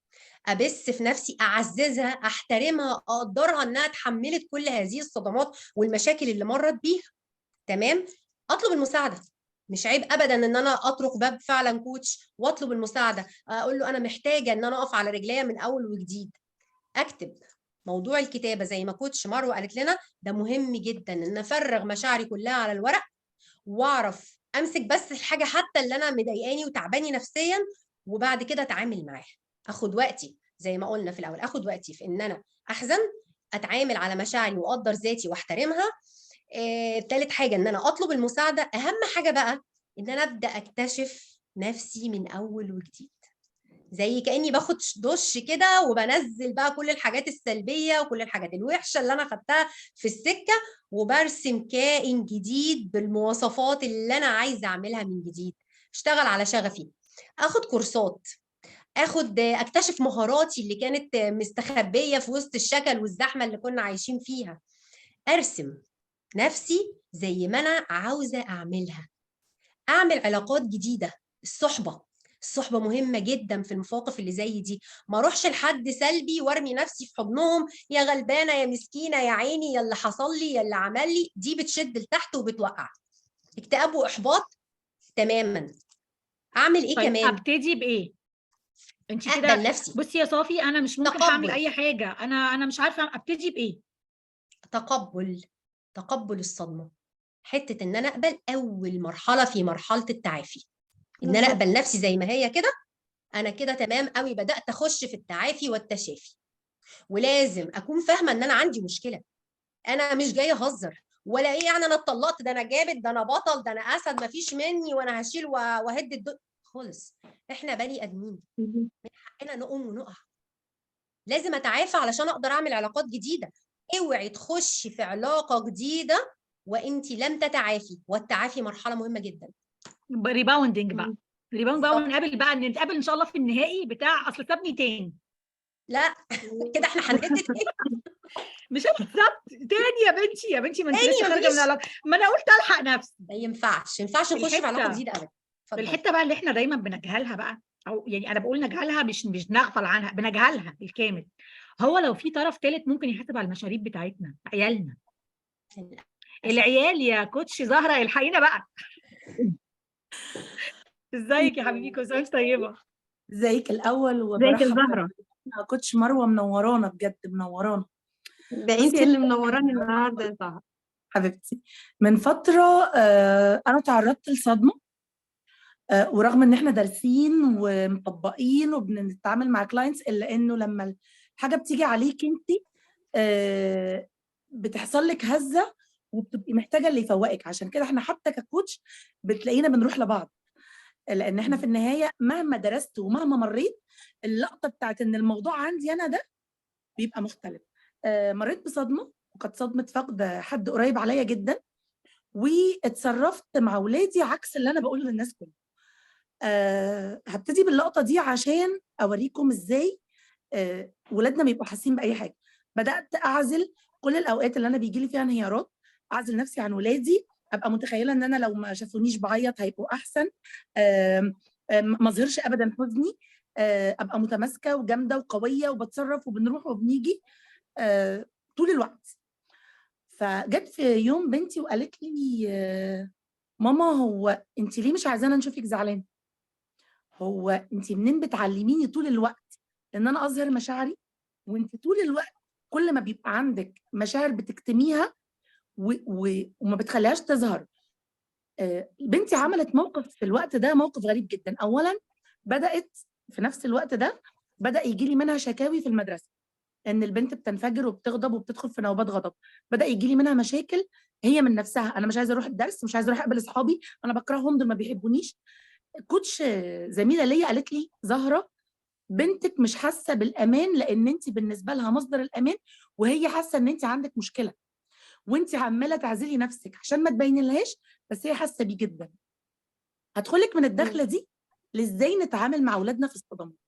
ابث في نفسي، اعززها، احترمها، اقدرها انها اتحملت كل هذه الصدمات والمشاكل اللي مرت بيها. تمام. اطلب المساعده، مش عيب ابدا ان انا اطرق باب فعلا كوتش واطلب المساعده، اقول له انا محتاجه ان انا اقف على رجليا من اول وجديد. اكتب. موضوع الكتابه زي ما كوتش مروه قالت لنا ده مهم جدا، ان افرغ مشاعري كلها على الورق واعرف امسك بس الحاجه حتى اللي انا مضايقاني وتعباني نفسيا، وبعد كده اتعامل معاها. اخد وقتي زي ما قلنا في الاول، اخد وقتي في ان انا احزن، اتعامل على مشاعري واقدر ذاتي واحترمها. تالت حاجه ان انا اطلب المساعده. اهم حاجه بقى ان انا ابدا اكتشف نفسي من اول وجديد، زي كاني باخد دش كده وبنزل بقى كل الحاجات السلبيه وكل الحاجات الوحشه اللي انا خدتها في السكه، وبرسم كائن جديد بالمواصفات اللي انا عايزه اعملها من جديد. اشتغل على شغفي، اخد كورسات، اكتشف مهاراتي اللي كانت مستخبيه في وسط الشكل والزحمه اللي كنا عايشين فيها، ارسم نفسي زي ما انا عاوزه اعملها، اعمل علاقات جديده. الصحبه مهمه جدا في المواقف اللي زي دي. ما اروحش لحد سلبي وارمي نفسي في حضنهم، يا غلبانه يا مسكينه يا عيني يا اللي حصل لي يا اللي عمل لي، دي بتشد لتحت وبتوقع، اكتئاب واحباط تماما. اعمل ايه طيب كمان؟ ابتدي بايه؟ انت كده اقبل نفسي. بصي يا صافي، انا مش ممكن هعمل اي حاجه، انا مش عارفه ابتدي بايه. تقبل الصدمه، حته ان انا اقبل اول مرحله في مرحله التعافي، ان انا اقبل نفسي زي ما هي كده. انا كده تمام قوي، بدات اخش في التعافي والتشافي. ولازم اكون فاهمه ان انا عندي مشكله، انا مش جايه اهزر ولا ايه يعني انا اتطلقت ده انا جامد ده انا بطل ده انا اسد ما فيش مني وانا هشيل واهد الدنيا خالص. احنا بني ادمين، من حقنا نقوم ونقع. لازم اتعافى علشان اقدر اعمل علاقات جديده. اوعي تخشي في علاقه جديده وانت لم تتعافي، والتعافي مرحله مهمه جدا. ريباوندنج بقى، ريباوند بقى، بالظبط. ونقابل بقى، نتقابل ان شاء الله في النهائي بتاع اصل سابني تاني. لا كده احنا هنهد تاني. مش بالظبط تاني يا بنتي، يا بنتي، ما انت لسه تاني خارجه من مفيش، العلاقه، ما انا قلت الحق نفسي. ما ينفعش نخش في علاقه جديده ابدا. اتفضلي. الحته بقى اللي احنا دايما بنجهلها بقى، او يعني انا بقول نجهلها، مش نغفل عنها، بنجهلها بالكامل. هو لو في طرف ثالث ممكن يحاسب على المشاريب بتاعتنا، عيالنا. العيال يا كوتش زهره الحقينا بقى. ازيك يا حبيبي؟ كل سنه وانت طيبه. ازيك الاول ازيك يا وبرحب زهره؟ كوتش مروه، منورانا بجد، منورانا. ده انت اللي منوراني النهارده يا زهره حبيبتي. من فتره انا تعرضت لصدمه، ورغم ان احنا دارسين ومطبقين وبنتعامل مع كلاينتس، الا انه لما الحاجه بتيجي عليك انت بتحصل لك هزه وبتبقي محتاجه اللي يفوقك. عشان كده احنا حتى ككوتش بتلاقينا بنروح لبعض، لان احنا في النهايه مهما درست ومهما مريت، اللقطه بتاعت ان الموضوع عندي انا ده بيبقى مختلف. مريت بصدمه، وكانت صدمه فقد حد قريب عليا جدا، واتصرفت مع ولادي عكس اللي انا بقوله للناس كلها. هبتدي باللقطه دي عشان اوريكم ازاي ولادنا بيبقوا حاسين باي حاجه. بدات اعزل كل الاوقات اللي انا بيجي لي فيها انهيارات، اعزل نفسي عن ولادي، ابقى متخيله ان انا لو ما شافونيش بعيط هيبقوا احسن، ما اظهرش ابدا حزني، ابقى متماسكه وجامده وقويه وبتصرف وبنروح وبنيجي طول الوقت. فجت في يوم بنتي وقالت لي ماما، هو انت ليه مش عايزانا نشوفك زعلانه؟ هو انت منين بتعلميني طول الوقت ان انا اظهر مشاعري؟ وانت طول الوقت كل ما بيبقى عندك مشاعر بتكتميها وما بتخليهاش تظهر. بنتي عملت موقف في الوقت ده، موقف غريب جدا. اولا بدات في نفس الوقت ده بدا يجي لي منها شكاوي في المدرسه ان البنت بتنفجر وبتغضب وبتدخل في نوبات غضب. بدا يجي لي منها مشاكل هي من نفسها، انا مش عايزه اروح الدرس، مش عايزه اروح اقابل اصحابي، انا بكرههم، دول ما بيحبونيش. كوتش زميله ليا قالت لي زهره بنتك مش حاسه بالامان لان انت بالنسبه لها مصدر الامان، وهي حاسه ان انت عندك مشكله وانت عماله تعزلي نفسك عشان ما تبينلهاش، بس هي حاسه بيه جدا. هدخلك من الدخله دي لازاي نتعامل مع اولادنا في الصدمات.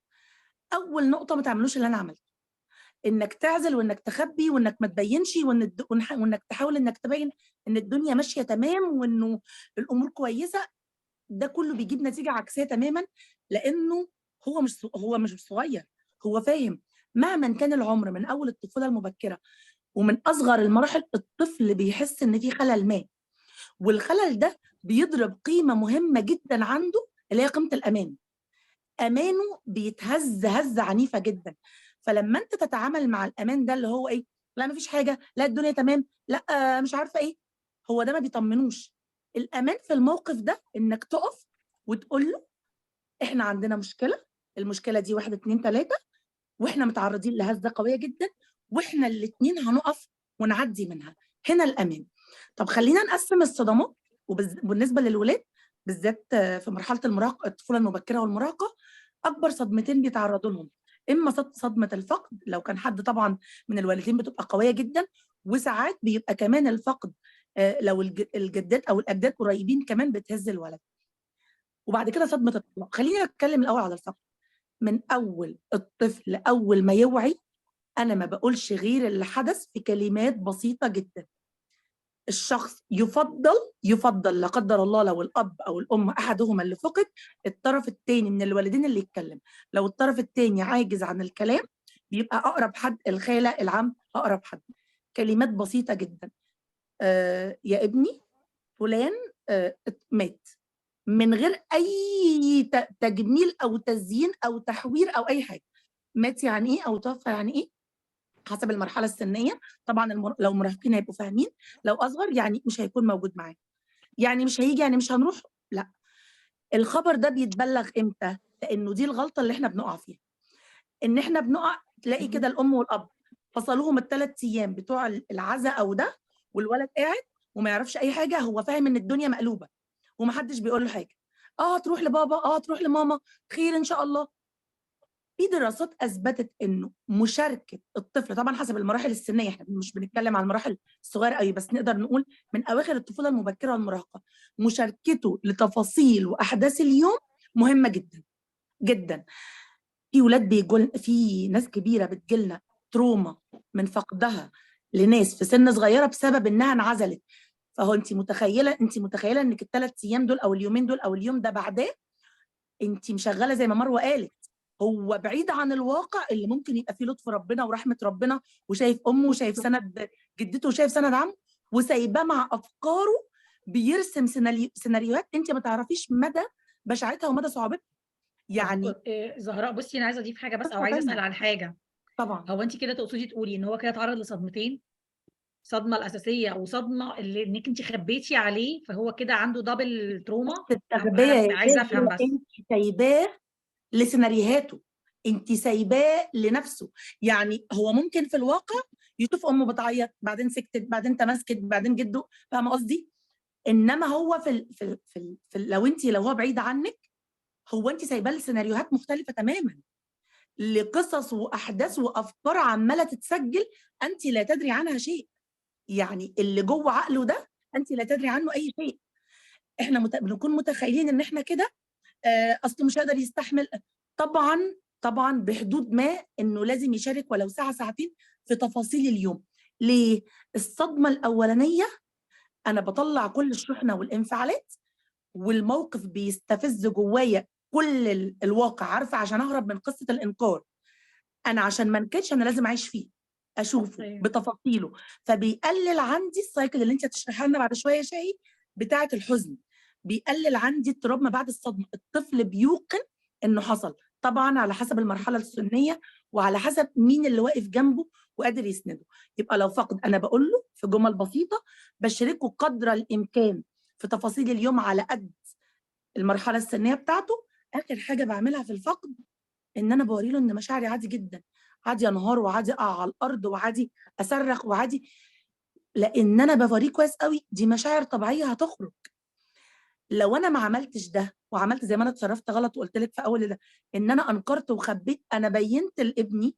اول نقطه ما تعملوش اللي انا عملته، انك تعزل وانك تخبي وانك ما تبينش وانك تحاول انك تبين ان الدنيا ماشيه تمام وانه الامور كويسه. ده كله بيجيب نتيجه عكسيه تماما، لانه هو مش صغير، هو فاهم. مهما كان العمر من اول الطفوله المبكره ومن اصغر المراحل، الطفل بيحس ان في خلل ما، والخلل ده بيضرب قيمه مهمه جدا عنده اللي هي قيمه الامان. امانه بيتهز هزه عنيفه جدا. فلما انت تتعامل مع الامان ده اللي هو ايه، لا مفيش حاجه، لا الدنيا تمام، لا مش عارفه ايه، هو ده ما بيطمنوش. الامان في الموقف ده انك تقف وتقول له احنا عندنا مشكله، المشكله دي 1 2 3 واحنا متعرضين لهزه قويه جدا، واحنا الاثنين هنقف ونعدي منها. هنا الامان. طب خلينا نقسم الصدمات، وبالنسبه للولاد بالذات في مرحله المراهقه، الطفوله المبكره والمراهقه، اكبر صدمتين بيتعرضوا لهم اما صدمه الفقد، لو كان حد طبعا من الوالدين بتبقى قويه جدا، وساعات بيبقى كمان الفقد لو الجدات او الاجداد قريبين كمان بتهز الولد. وبعد كده صدمه الطلاق. خلينا نتكلم الاول على الفقد. من اول الطفل اول ما يوعي، انا ما بقولش غير اللي حدث في كلمات بسيطه جدا. الشخص يفضل لا قدر الله لو الاب او الام احدهما اللي فقد، الطرف الثاني من الوالدين اللي يتكلم. لو الطرف الثاني عاجز عن الكلام، بيبقى اقرب حد الخاله العم، اقرب حد. كلمات بسيطه جدا. يا ابني فلان مات، من غير اي تجميل او تزيين او تحوير او اي حاجه. مات يعني ايه او توفى يعني ايه، حسب المرحله السنيه. طبعا لو مراهقين هيبقوا فاهمين، لو اصغر يعني مش هيكون موجود معانا، يعني مش هيجي، يعني مش هنروح، لا. الخبر ده بيتبلغ امتى؟ لانه دي الغلطه اللي احنا بنقع فيها، ان احنا بنقع تلاقي كده الام والاب فصلوهم ال3 ايام بتوع العزاء او ده، والولد قاعد وما يعرفش اي حاجه، هو فاهم ان الدنيا مقلوبه ومحدش بيقول له حاجه. تروح لبابا، تروح لماما، خير ان شاء الله. في دراسات اثبتت انه مشاركه الطفل، طبعا حسب المراحل السنيه، احنا مش بنتكلم عن المراحل الصغيره قوي، بس نقدر نقول من اواخر الطفوله المبكره والمراهقه، مشاركته لتفاصيل واحداث اليوم مهمه جدا جدا. في ولاد في ناس كبيره بتجيلنا تروما من فقدها لناس في سن صغيره بسبب انها انعزلت. فهو انت متخيله انك ال3 ايام دول او اليومين دول او اليوم ده بعداه انت مشغله زي ما مروه قالت، هو بعيد عن الواقع اللي ممكن يبقى فيه لطف ربنا ورحمه ربنا، وشايف امه وشايف سند جدته وشايف سند عمه، وسايباه مع افكاره بيرسم سيناريوهات انت ما تعرفيش مدى بشاعتها ومدى صعوبتها. يعني زهراء بصي، انا عايزه اضيف حاجه بس، او عايزه اسال عن حاجه. طبعا هو انت كده تقصدي تقولي ان هو كده اتعرض لصدمتين، صدمه الاساسيه وصدمه اللي انك انت خبيتي عليه، فهو كده عنده دبل تروما؟ التغبيه انا عايزه افهم بس. انت سايباه لسيناريوهاته، انت سايباه لنفسه. يعني هو ممكن في الواقع يشوف امه بتعيط، بعدين سكتت، بعدين تمسكت، بعدين جده، فاهمه قصدي؟ انما هو لو هو بعيد عنك، هو انت سايباه لسيناريوهات مختلفه تماما، لقصص واحداث وافكار عماله تتسجل، انت لا تدري عنها شيء. يعني اللي جوه عقله ده انت لا تدري عنه اي شيء. احنا بنكون متخيلين ان احنا كده اصله مش هيقدر يستحمل. طبعا بحدود ما، انه لازم يشارك ولو ساعه ساعتين في تفاصيل اليوم. ليه؟ الصدمه الاولانيه انا بطلع كل الشحنه والانفعالات، والموقف بيستفز جوايا كل الواقع، عارفه، عشان اهرب من قصه الانكار. انا عشان ما انكرش انا لازم اعيش فيه، اشوفه بتفاصيله. فبيقلل عندي السايكل اللي انت هتشرحها لنا بعد شويه شاهي بتاعه الحزن، بيقلل عندي اضطراب ما بعد الصدمه. الطفل بيوقن انه حصل، طبعا على حسب المرحله السنيه وعلى حسب مين اللي واقف جنبه وقادر يسنده. يبقى لو فقد انا بقول له في جمل بسيطه، بشاركه قدر الامكان في تفاصيل اليوم على قد المرحله السنيه بتاعته. اخر حاجه بعملها في الفقد ان انا بوري له ان مشاعري عادي جدا، عادي انهار وعادي اقع على الارض وعادي اصرخ وعادي، لان انا بوريه كويس قوي دي مشاعر طبيعيه هتخرج. لو انا ما عملتش ده وعملت زي ما انا اتصرفت غلط وقلت لك في اول ده ان انا انكرت وخبيت، انا بينت لابني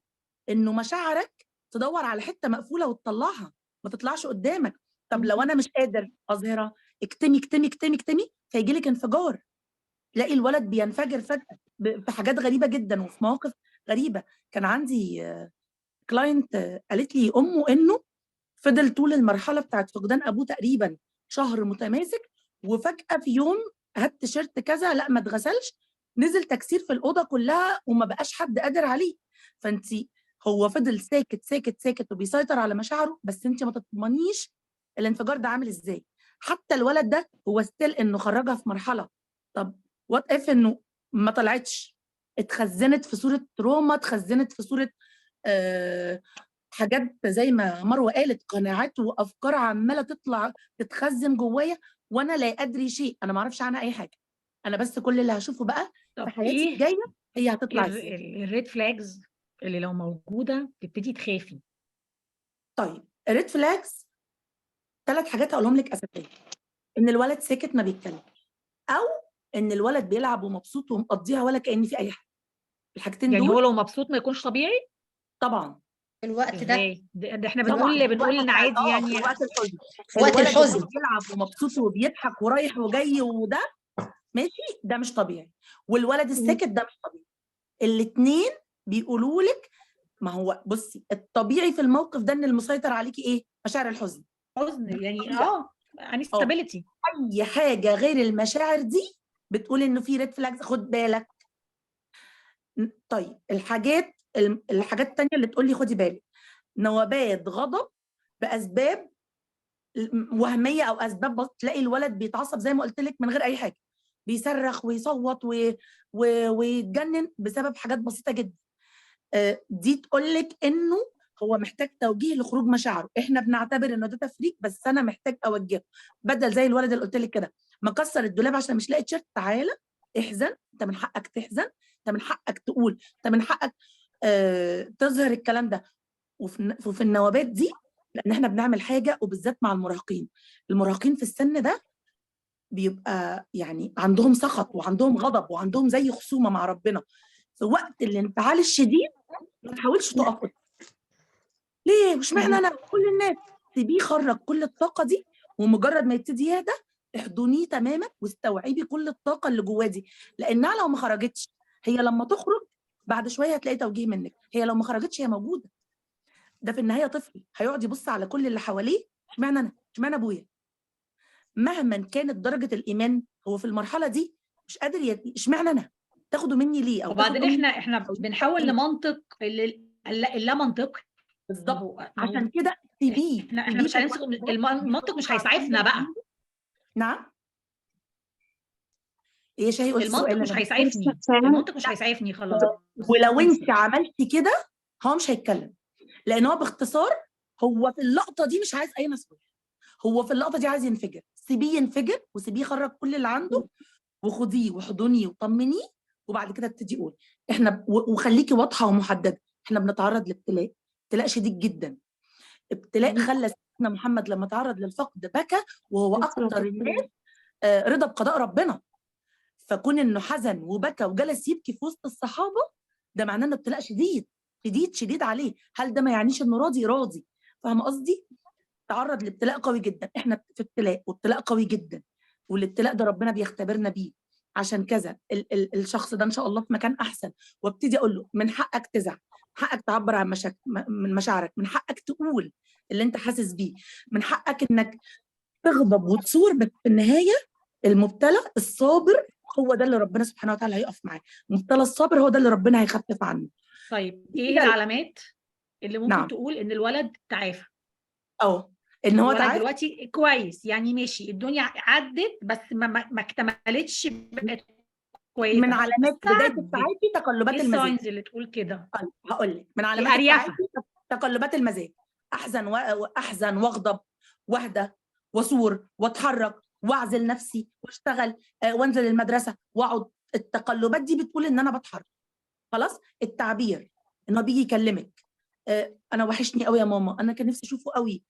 انه مشاعرك تدور على حته مقفوله وتطلعها، ما تطلعش قدامك. طب لو انا مش قادر اظهرها، اكتمي اكتمي اكتمي اكتمي، فيجي لك انفجار. تلاقي الولد بينفجر فجاه في حاجات غريبه جدا وفي مواقف غريبه. كان عندي كلاينت قالت لي امه انه فضل طول المرحله بتاعت فقدان ابوه تقريبا شهر متماسك، وفجاه في يوم هات تيشيرت كذا لا ما اتغسلش، نزل تكسير في الاوضه كلها وما بقاش حد قادر عليه. فانت هو فضل ساكت ساكت ساكت وبيسيطر على مشاعره، بس انت ما تضمنيش الانفجار ده عامل ازاي. حتى الولد ده هو ستيل انه خرجها في مرحله، طب وات اف انه ما طلعتش، اتخزنت في صوره تروما، اتخزنت في صوره حاجات زي ما مروه قالت، قناعات وافكار عماله تطلع تتخزن جوايا وانا لا ادري شيء، انا ما اعرفش عنها اي حاجه. انا بس كل اللي هشوفه بقى في طب حياتي ايه الجايه هي هتطلع ازاي. الريد فلاجز اللي لو موجوده تبتدي تخافي؟ طيب الريد فلاجز 3 حاجات هقولهم لك اساسيه: ان الولد ساكت ما بيتكلمش، او ان الولد بيلعب ومبسوط ومقضيها ولا كأن في اي حاجه. الحاجتين يعني هو دول لو مبسوط ما يكونش طبيعي؟ طبعا في الوقت ده، ازاي؟ ده احنا طبعا بنقول ان عادي في يعني. وقت الحزن في وقت الولد اللي الحزن. بيلعب ومبسوط وبيضحك ورايح وجاي وده ماشي، ده مش طبيعي. والولد الساكت ده مش طبيعي. الاثنين بيقولوا لك، ما هو بصي الطبيعي في الموقف ده ان المسيطر عليكي ايه؟ مشاعر الحزن. حزن يعني طبيعي. انستابيليتي. اي حاجه غير المشاعر دي بتقول انه في ريد فلاجز، خد بالك. طيب الحاجات التانية اللي تقول لي خدي بالك: نوبات غضب باسباب وهميه او اسباب تلاقي الولد بيتعصب زي ما قلت لك من غير اي حاجه، بيصرخ ويصوت ويتجنن بسبب حاجات بسيطه جدا. دي تقول لك انه هو محتاج توجيه لخروج مشاعره. احنا بنعتبر انه ده تفريق، بس انا محتاج اوجهه. بدل زي الولد اللي قلت لك كده مكسر الدولاب عشان مش لاقي تيشيرت، تعالى احزن، انت من حقك تحزن، انت من حقك تقول، انت من حقك تظهر الكلام ده. وفي النوبات دي، لان احنا بنعمل حاجه وبالذات مع المراهقين في السن ده بيبقى يعني عندهم سخط وعندهم غضب وعندهم زي خصومه مع ربنا. في وقت الانفعال الشديد ما تحاولش تقف ليه مش معنى انا كل الناس، سيبيه يخرج كل الطاقه دي، ومجرد ما يبتدي يهدى احضنيه تماما واستوعبي كل الطاقه اللي جواه دي، لانها لو ما خرجتش هي لما تخرج بعد شويه هتلاقي توجيه منك. هي لو ما خرجتش هي موجوده. ده في النهايه طفل هيقعد يبص على كل اللي حواليه، اشمعنى انا، اشمعنى ابويا. مهما كانت درجه الايمان هو في المرحله دي مش قادر اشمعنى انا، تاخده مني ليه او وبعدين تاخده مني احنا بنحاول نمنطق اللا منطقي. بالظبط. عشان كده سيبيه احنا مش هنمسك المنطق، مش هيسعفنا بقى. نعم ايه شايف المنطق مش هيسعفني، المنطق مش هيسعفني خلاص. ولو انت عملتي كده هو مش هيتكلم، لان هو باختصار هو في اللقطه دي مش عايز اي مسؤوليه، هو في اللقطه دي عايز ينفجر. سيبيه ينفجر وسيبيه يخرج كل اللي عنده، وخديه وحضنيه وطمنيه، وبعد كده ابتدي قولي. احنا وخليكي واضحه ومحدده، احنا بنتعرض لابتلاء، ابتلاء شديد جدا. ابتلاء خلى سيدنا محمد لما تعرض للفقد بكى، وهو اكتر الناس رضا بقضاء ربنا. فكون انه حزن وبكى وجلس يبكي في وسط الصحابه، ده معناه انه ابتلاء شديد شديد شديد عليه. هل ده ما يعنيش انه راضي؟ راضي. فاهمه قصدي؟ تعرض لابتلاء قوي جدا. احنا في ابتلاء، وابتلاء قوي جدا، والابتلاء ده ربنا بيختبرنا بيه. عشان كذا الشخص ده ان شاء الله في مكان احسن، وابتدي اقول له من حقك تزعل، من حقك تعبر عن من مشاعرك، من حقك تقول اللي انت حاسس بيه، من حقك انك تغضب وتصور، بس في النهايه المبتلى الصابر هو ده اللي ربنا سبحانه وتعالى هيقف معاه. المبتلى الصابر هو ده اللي ربنا هيخفف عنه. طيب ايه العلامات اللي ممكن نعم. تقول ان الولد تعافى؟ ان هو الولد تعافى دلوقتي كويس، يعني ماشي، الدنيا عدت بس ما اكتملتش، بقت كويسه من علامات بدايه ساعات التعافي تقلبات ايه المزاج. الساينز اللي تقول كده؟ هقول لك من علامات الاريافه. التعافي تقلبات المزاج، احزن واغضب واهدى واثور واتحرك واعزل نفسي واشتغل وانزل المدرسه واقعد. التقلبات دي بتقول ان انا بتحرك. خلاص. التعبير ان هو بيجي يكلمك، انا وحشني قوي يا ماما، انا كان نفسي اشوفه قوي،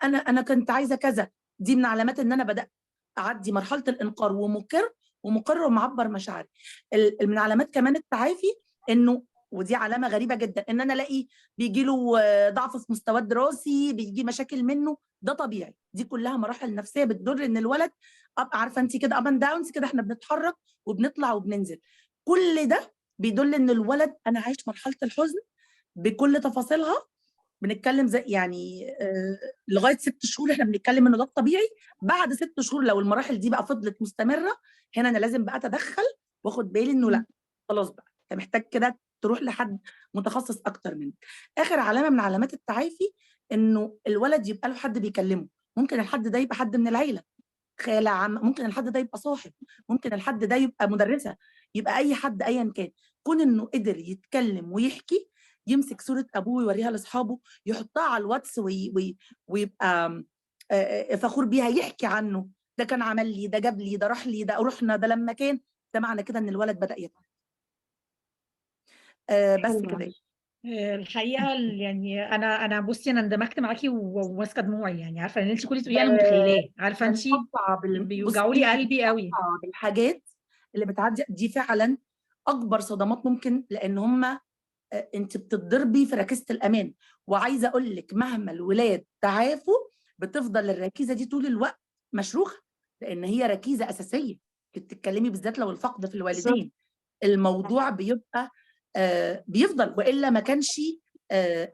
انا كنت عايزه كذا. دي من علامات ان انا بدات اعدي مرحله الانكار ومقر ومعبر مشاعري. من علامات كمان التعافي انه، ودي علامه غريبه جدا، ان انا الاقي بيجي له ضعف في مستواه الدراسي، بيجي مشاكل منه. ده طبيعي، دي كلها مراحل نفسيه بتدل ان الولد عارفه انت كده اب اند داونز كده، احنا بنتحرك وبنطلع وبننزل. كل ده بيدل ان الولد انا عايش مرحله الحزن بكل تفاصيلها. بنتكلم زي يعني لغايه 6 شهور احنا بنتكلم انه ده الطبيعي. بعد 6 شهور لو المراحل دي بقى فضلت مستمره، هنا انا لازم بقى اتدخل واخد بالي انه لا خلاص بقى انت محتاج كده تروح لحد متخصص اكتر منك. اخر علامه من علامات التعافي انه الولد يبقى له حد بيكلمه. ممكن الحد ده يبقى حد من العيله، خالة، عم، ممكن الحد ده يبقى صاحب، ممكن الحد ده يبقى مدرسة، يبقى أي حد أيا كان. كون إنه قدر يتكلم ويحكي، يمسك صورة أبوه ويوريها لأصحابه، يحطها على الواتس ويبقى فخور بيها، يحكي عنه، ده كان عمل لي، ده جاب لي، ده راح لي، ده رحنا، ده لما كان. ده معنى كده إن الولد بدأ يتعب. بس كده. الحقيقه يعني انا بصي انا اندمجت معاكي وماسكه دموعي، يعني عارفه ان انت كل تقولي انا متخيلاه، عارفه انت بيوجعوا لي قلبي قوي. الحاجات اللي بتعدي دي فعلا اكبر صدمات ممكن، لان هم انت بتتضربي في ركيزه الامان. وعايزه اقول لك مهما الولاد تعافوا بتفضل الركيزه دي طول الوقت مشروخه، لان هي ركيزه اساسيه. بتتكلمي بالذات لو الفقد في الوالدين، الموضوع بيبقى بيفضل. والا ما كانش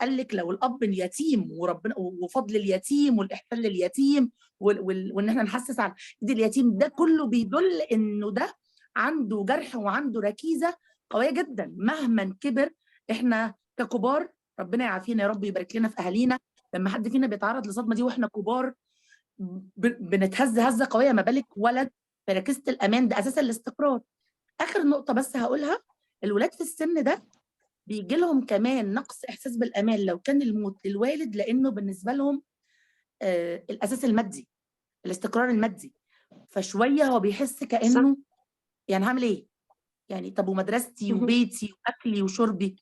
قال لك لو الاب اليتيم وربنا وفضل اليتيم والاحسان لليتيم وان احنا نحسس على ايد اليتيم، ده كله بيدل انه ده عنده جرح وعنده ركيزه قويه جدا مهما كبر. احنا ككبار ربنا يعافينا يا رب، يبارك لنا في اهالينا، لما حد فينا بيتعرض للصدمه دي واحنا كبار بنتهز هزه قويه، ما بالك ولد في ركيزه الامان، ده اساس الاستقرار. اخر نقطه بس هقولها، الولاد في السن ده بيجي لهم كمان نقص احساس بالامان لو كان الموت للوالد، لانه بالنسبه لهم الاساس المادي، الاستقرار المادي. فشويه هو بيحس كانه يعني هعمل ايه يعني، طب ومدرستي وبيتي واكلي وشربي.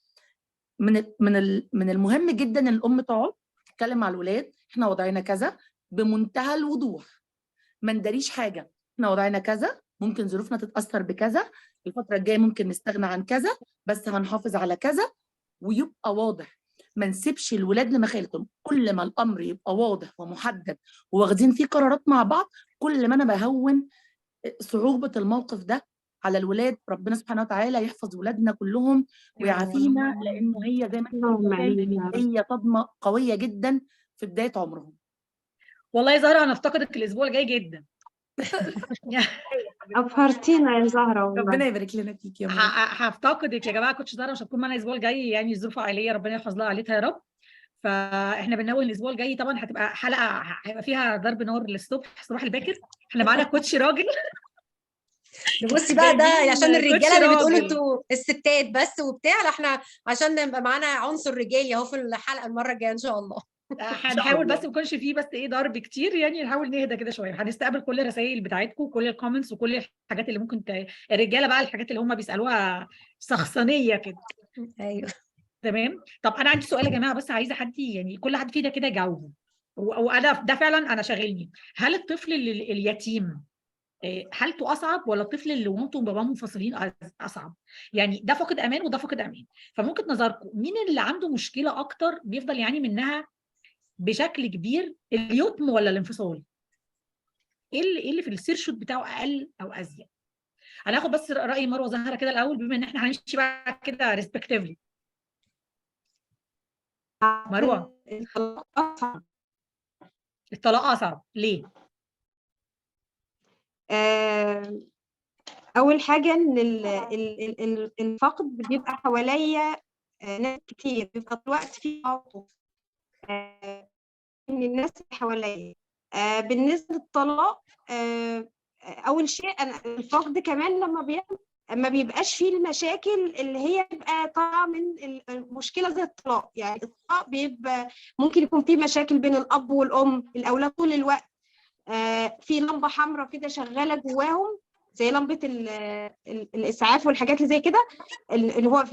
من المهم جدا ان الام تقعد تتكلم مع الولاد، احنا وضعنا كذا بمنتهى الوضوح، ما نداريش حاجه، احنا وضعنا كذا، ممكن ظروفنا تتاثر بكذا، الفتره الجايه ممكن نستغنى عن كذا، بس هنحافظ على كذا، ويبقى واضح. ما نسيبش الولاد لمخيلتهم. كل ما الامر يبقى واضح ومحدد وواخدين فيه قرارات مع بعض، كل ما انا بهون صعوبه الموقف ده على الولاد. ربنا سبحانه وتعالى يحفظ ولادنا كلهم ويعافينا، لانه هي زي ما هي صدمه قويه جدا في بدايه عمرهم. والله يا زهره انا افتقدك الاسبوع الجاي جدا. ابهرتينا يا زهره والله. ربنا يبارك لنا فيك يا ماما. هفتقدك يا جماعه. كوتش زهره مش هتكون معانا الاسبوع الجاي، يعني ظروف عائليه ربنا يحفظ لها عائلتها يا رب. فاحنا بنناول الاسبوع الجاي طبعا هتبقى حلقه هيبقى فيها ضرب نار للصبح، الصباح الباكر. احنا معانا كوتش راجل. بصي بقى ده عشان الرجاله اللي بتقول راجل. انتوا الستات بس وبتاع، لا احنا عشان نبقى معانا عنصر رجالي اهو في الحلقه المره الجايه ان شاء الله. هنحاول بس ما يكونش فيه بس ايه ضرب كتير، يعني نحاول نهدى كده شويه. هنستقبل كل الرسائل بتاعتكم وكل الكومنتس وكل الحاجات اللي ممكن الرجاله بقى الحاجات اللي هم بيسالوها شخصانيه كده. ايوه تمام. طب انا عندي سؤال يا جماعه، بس عايزه حد يعني كل حد فينا كده يجاوبه، وانا ده فعلا انا شاغلني. هل الطفل اليتيم حالته اصعب ولا الطفل اللي مامته وباباه منفصلين اصعب؟ يعني ده فاقد امان وده فاقد امان. فممكن نظركم مين اللي عنده مشكله اكتر بيفضل يعاني منها بشكل كبير، اليتم ولا الانفصال؟ ايه اللي في السير شوت بتاعه اقل او ازيد؟ انا هاخد بس راي مروه زهره كده الاول، بما ان احنا هنمشي بقى كده ريسبكتيفلي. مروه. الطلاق اصعب ليه؟ اول حاجه ان الفقد بيبقى حواليا ناس كتير، بيبقى طول الوقت في عواطف من الناس اللي حواليا. بالنسبه للطلاق، اول شيء أنا الفقد كمان لما بيعمل ما بيبقاش فيه المشاكل اللي هي بيبقى طالعه من المشكله زي الطلاق. يعني الطلاق بيبقى ممكن يكون فيه مشاكل بين الاب والام، الاولاد طول الوقت في لمبه حمراء كده شغاله جواهم زي لمبه الاسعاف والحاجات اللي زي كده، اللي هو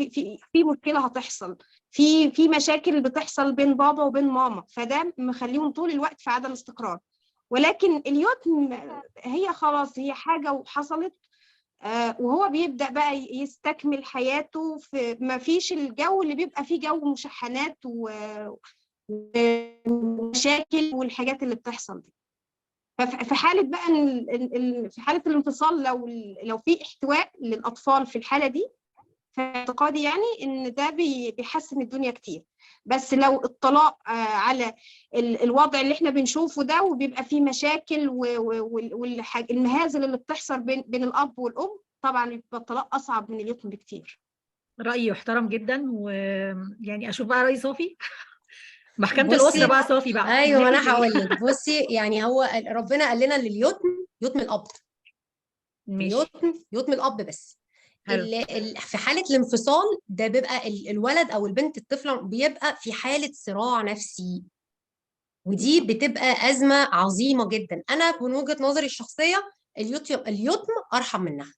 في مشكله هتحصل، في مشاكل بتحصل بين بابا وبين ماما، فده مخليهم طول الوقت في عدم استقرار. ولكن اليتم هي خلاص هي حاجه وحصلت، وهو بيبدأ بقى يستكمل حياته، في ما فيش الجو اللي بيبقى فيه جو مشحنات ومشاكل والحاجات اللي بتحصل دي. ففي حالة بقى في حالة الانفصال، لو في احتواء للأطفال في الحالة دي، في اعتقادي يعني إن ده بيحسن الدنيا كتير. بس لو الطلاق على الوضع اللي احنا بنشوفه ده، وبيبقى فيه مشاكل والمهازل اللي بتحصل بين الأب والأم، طبعا يبقى الطلاق أصعب من اليتم بكتير. رأيي يحترم جدا، ويعني أشوف بقى رأي صوفي. محكمة بصي الأسرة بقى صافي بقى ايوه، ما نعمل انا إيه؟ هقول لك. بصي يعني هو ربنا قال لنا ان يتم الاب، ماشي، يتم الاب بس. حلو. في حاله الانفصال ده بيبقى الولد او البنت الطفله بيبقى في حاله صراع نفسي، ودي بتبقى ازمه عظيمه جدا. انا من وجهه نظري الشخصيه اليتم ارحم منها،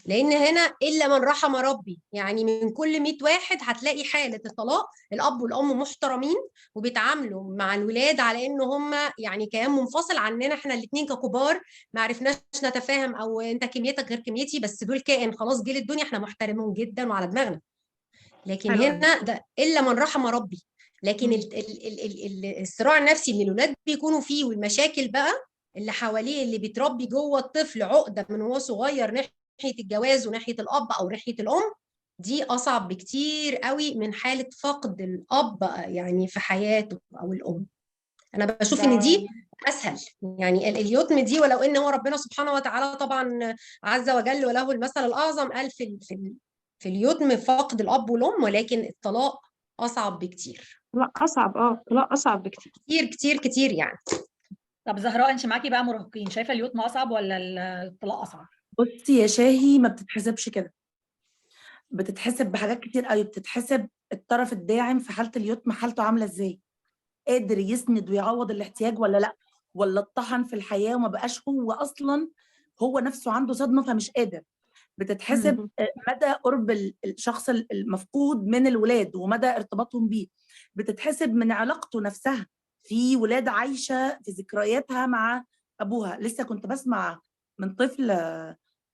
لان هنا الا من رحم ربي، يعني من كل 100 واحد هتلاقي حاله الطلاق الاب والام محترمين وبيتعاملوا مع الولاد على ان هم يعني كيان منفصل عننا احنا الاثنين ككبار، ما عرفناش نتفاهم او انت كميتك غير كميتي، بس دول كائن خلاص جيل الدنيا احنا محترمين جدا وعلى دماغنا. لكن حلو قوي. هنا ده الا من رحم ربي. لكن الصراع النفسي اللي الولاد بيكونوا فيه والمشاكل بقى اللي حواليه اللي بتربي جوه الطفل عقده من وهو صغير ناحيه الجواز وناحيه الاب او ناحيه الام، دي اصعب بكتير قوي من حاله فقد الاب يعني في حياته او الام. انا بشوف ان ده دي اسهل يعني اليتم دي، ولو ان هو ربنا سبحانه وتعالى طبعا عز وجل وله المثل الاعظم قال في اليتم فقد الاب والام، ولكن الطلاق اصعب بكتير. لا أصعب، لا أصعب بكتير. كتير كتير كتير يعني. طب زهراء، انت معاكي بقى مراهقين، شايفه اليتم اصعب ولا الطلاق اصعب؟ بصي يا شاهي، ما بتتحسبش كده، بتتحسب بحاجات كتير قوي. بتتحسب الطرف الداعم في حاله اليتم حالته عامله ازاي، قادر يسند ويعوض الاحتياج ولا لا، ولا اتطحن في الحياه وما بقاش هو اصلا، هو نفسه عنده صدمه فمش قادر. بتتحسب مدى قرب الشخص المفقود من الولاد ومدى ارتباطهم بيه. بتتحسب من علاقته نفسها، في ولاد عايشه في ذكرياتها مع ابوها. لسه كنت بسمع من طفل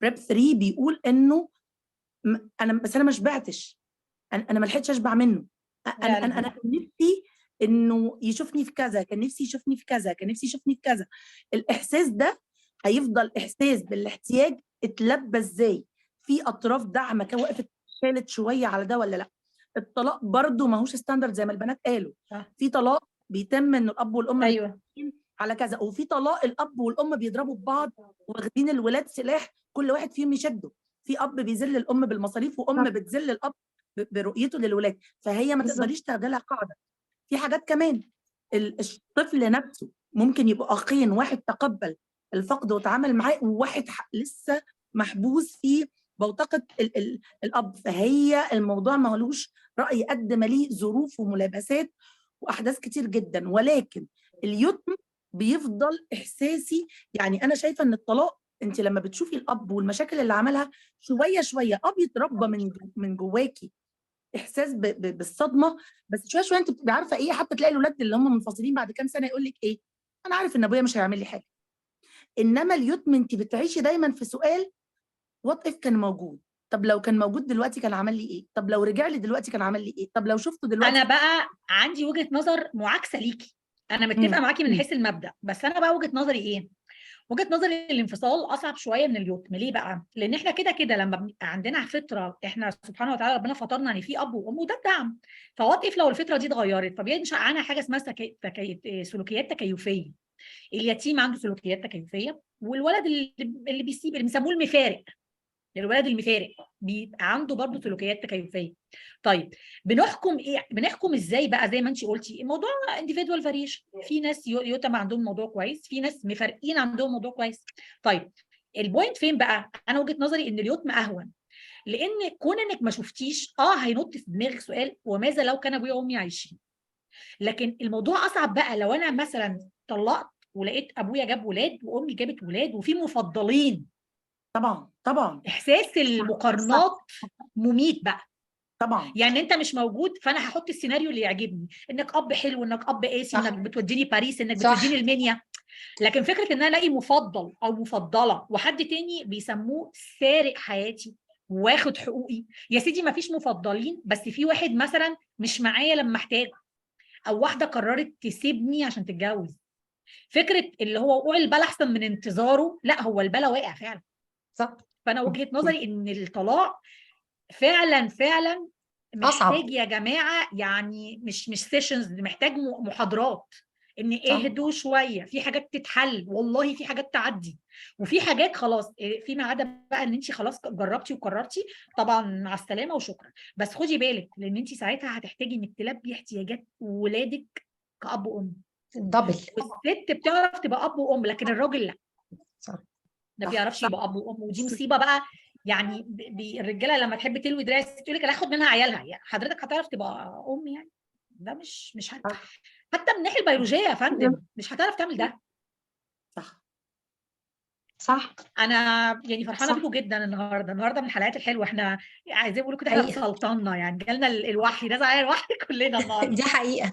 بريب 3 بيقول انه انا ما شبعتش، انا ما لحقتش اشبع منه. انا كان نفسي انه يشوفني في كذا، كان نفسي يشوفني في كذا، كان نفسي يشوفني في كذا. الاحساس ده هيفضل احساس بالاحتياج. اتلبى ازاي؟ في اطراف دعم كان وقفت شالت شويه على ده ولا لا؟ الطلاق برضو ماهوش ستاندرد زي ما البنات قالوا. في طلاق بيتم انه الاب والام ايوه على كذا، وفي طلاق الاب والام بيضربوا ببعض واخدين الولاد سلاح كل واحد فيهم يشده. في اب بيذل الام بالمصاريف وام بتذل الاب برؤيته للولاد، فهي ما تقدريش تاخدي لها قاعده. في حاجات كمان الطفل نفسه ممكن يبقوا اخين، واحد تقبل الفقد وتعامل معاه، وواحد لسه محبوس في بوتقه الاب. فهي الموضوع ما لهوش راي قد ما ليه ظروف وملابسات واحداث كتير جدا. ولكن اليتم بيفضل احساسي. يعني انا شايفه ان الطلاق، انت لما بتشوفي الاب والمشاكل اللي عملها شويه شويه بيتربى من جواكي احساس بالصدمه. بس شويه شويه انت بتبقي عارفه ايه. حتى تلاقي الاولاد اللي هم منفصلين بعد كام سنه يقول لك ايه، انا عارف ان ابويا مش هيعمل لي حاجه. انما اليتم انت بتعيشي دايما في سؤال وات اف كان موجود. طب لو كان موجود دلوقتي كان عمل لي ايه؟ طب لو رجع لي دلوقتي كان عمل لي ايه؟ طب لو شفته دلوقتي. انا بقى عندي وجهه نظر معاكسه ليكي. انا متفقه معاكي من حيث المبدا، بس انا بقى وجهه نظري ايه؟ وجهه نظري الانفصال اصعب شويه من اليتم. ليه بقى؟ لان احنا كده كده لما بيبقى عندنا فطره، احنا سبحانه وتعالى ربنا فطرنا ان في اب وام وده الدعم. فوات اف لو الفطره دي اتغيرت فبينشا عنها حاجه اسمها سلوكيات تكيفيه. اليتيم عنده سلوكيات تكيفيه، والولد اللي بيسيب اللي بيسموه المفارق، الولد المفارق بيبقى عنده برضه سلوكيات تكيفيه. طيب بنحكم ايه؟ بنحكم ازاي بقى؟ زي ما انت قلتي الموضوع individual variation. في ناس يتم عندهم موضوع كويس، في ناس مفارقين عندهم موضوع كويس. طيب البوينت فين بقى؟ انا وجهه نظري ان اليتم اهون. لان كون انك ما شفتيش هينط في دماغك سؤال وماذا لو كان ابويا وامي عايشين. لكن الموضوع اصعب بقى لو انا مثلا طلقت ولقيت ابويا جاب ولاد وامي جابت ولاد وفي مفضلين. طبعا احساس المقارنات مميت بقى. طبعا يعني انت مش موجود فانا هحط السيناريو اللي يعجبني، انك اب حلو، انك اب قاسي، صح. انك بتوديني باريس، انك صح. بتوديني المنيا. لكن فكره ان انا الاقي مفضل او مفضله وحد تاني بيسموه سارق حياتي واخد حقوقي. يا سيدي ما فيش مفضلين، بس في واحد مثلا مش معايا لما احتاجه، او واحده قررت تسيبني عشان تتجوز. فكره اللي هو وقوع البلا احسن من انتظاره، لا هو البلا واقع فعلا. صح. فانا وجهه نظري ان الطلاق فعلا فعلا اصعب. محتاج يا جماعه، يعني مش سيشنز، محتاج محاضرات. ان اهدوا شويه، في حاجات تتحل والله، في حاجات تعدي، وفي حاجات خلاص فيما عدا بقى ان انت خلاص جربتي وقررتي طبعا مع السلامه وشكرا. بس خدي بالك لان انت ساعتها هتحتاجي انك تلبي احتياجات ولادك كأب وأم. دبل. والست بتعرف تبقى أب وأم، لكن الراجل لا، صح. ما بيعرفش يبقى أب وأم، ودي مصيبة بقى. يعني الرجاله لما تحب تلوي دراع الست تقول لك انا هاخد منها عيالها، يعني حضرتك هتعرف تبقى ام؟ يعني ده مش حتى من الناحيه البيولوجيه يا فندم مش هتعرف تعمل ده. صح. انا يعني فرحانه بيكم جدا النهارده من الحلقات الحلوه. احنا عايزين يقولوا كده احنا حقيقة. سلطنا، يعني جالنا الوحي، نزل علينا الوحي كلنا النهارده. دي حقيقة.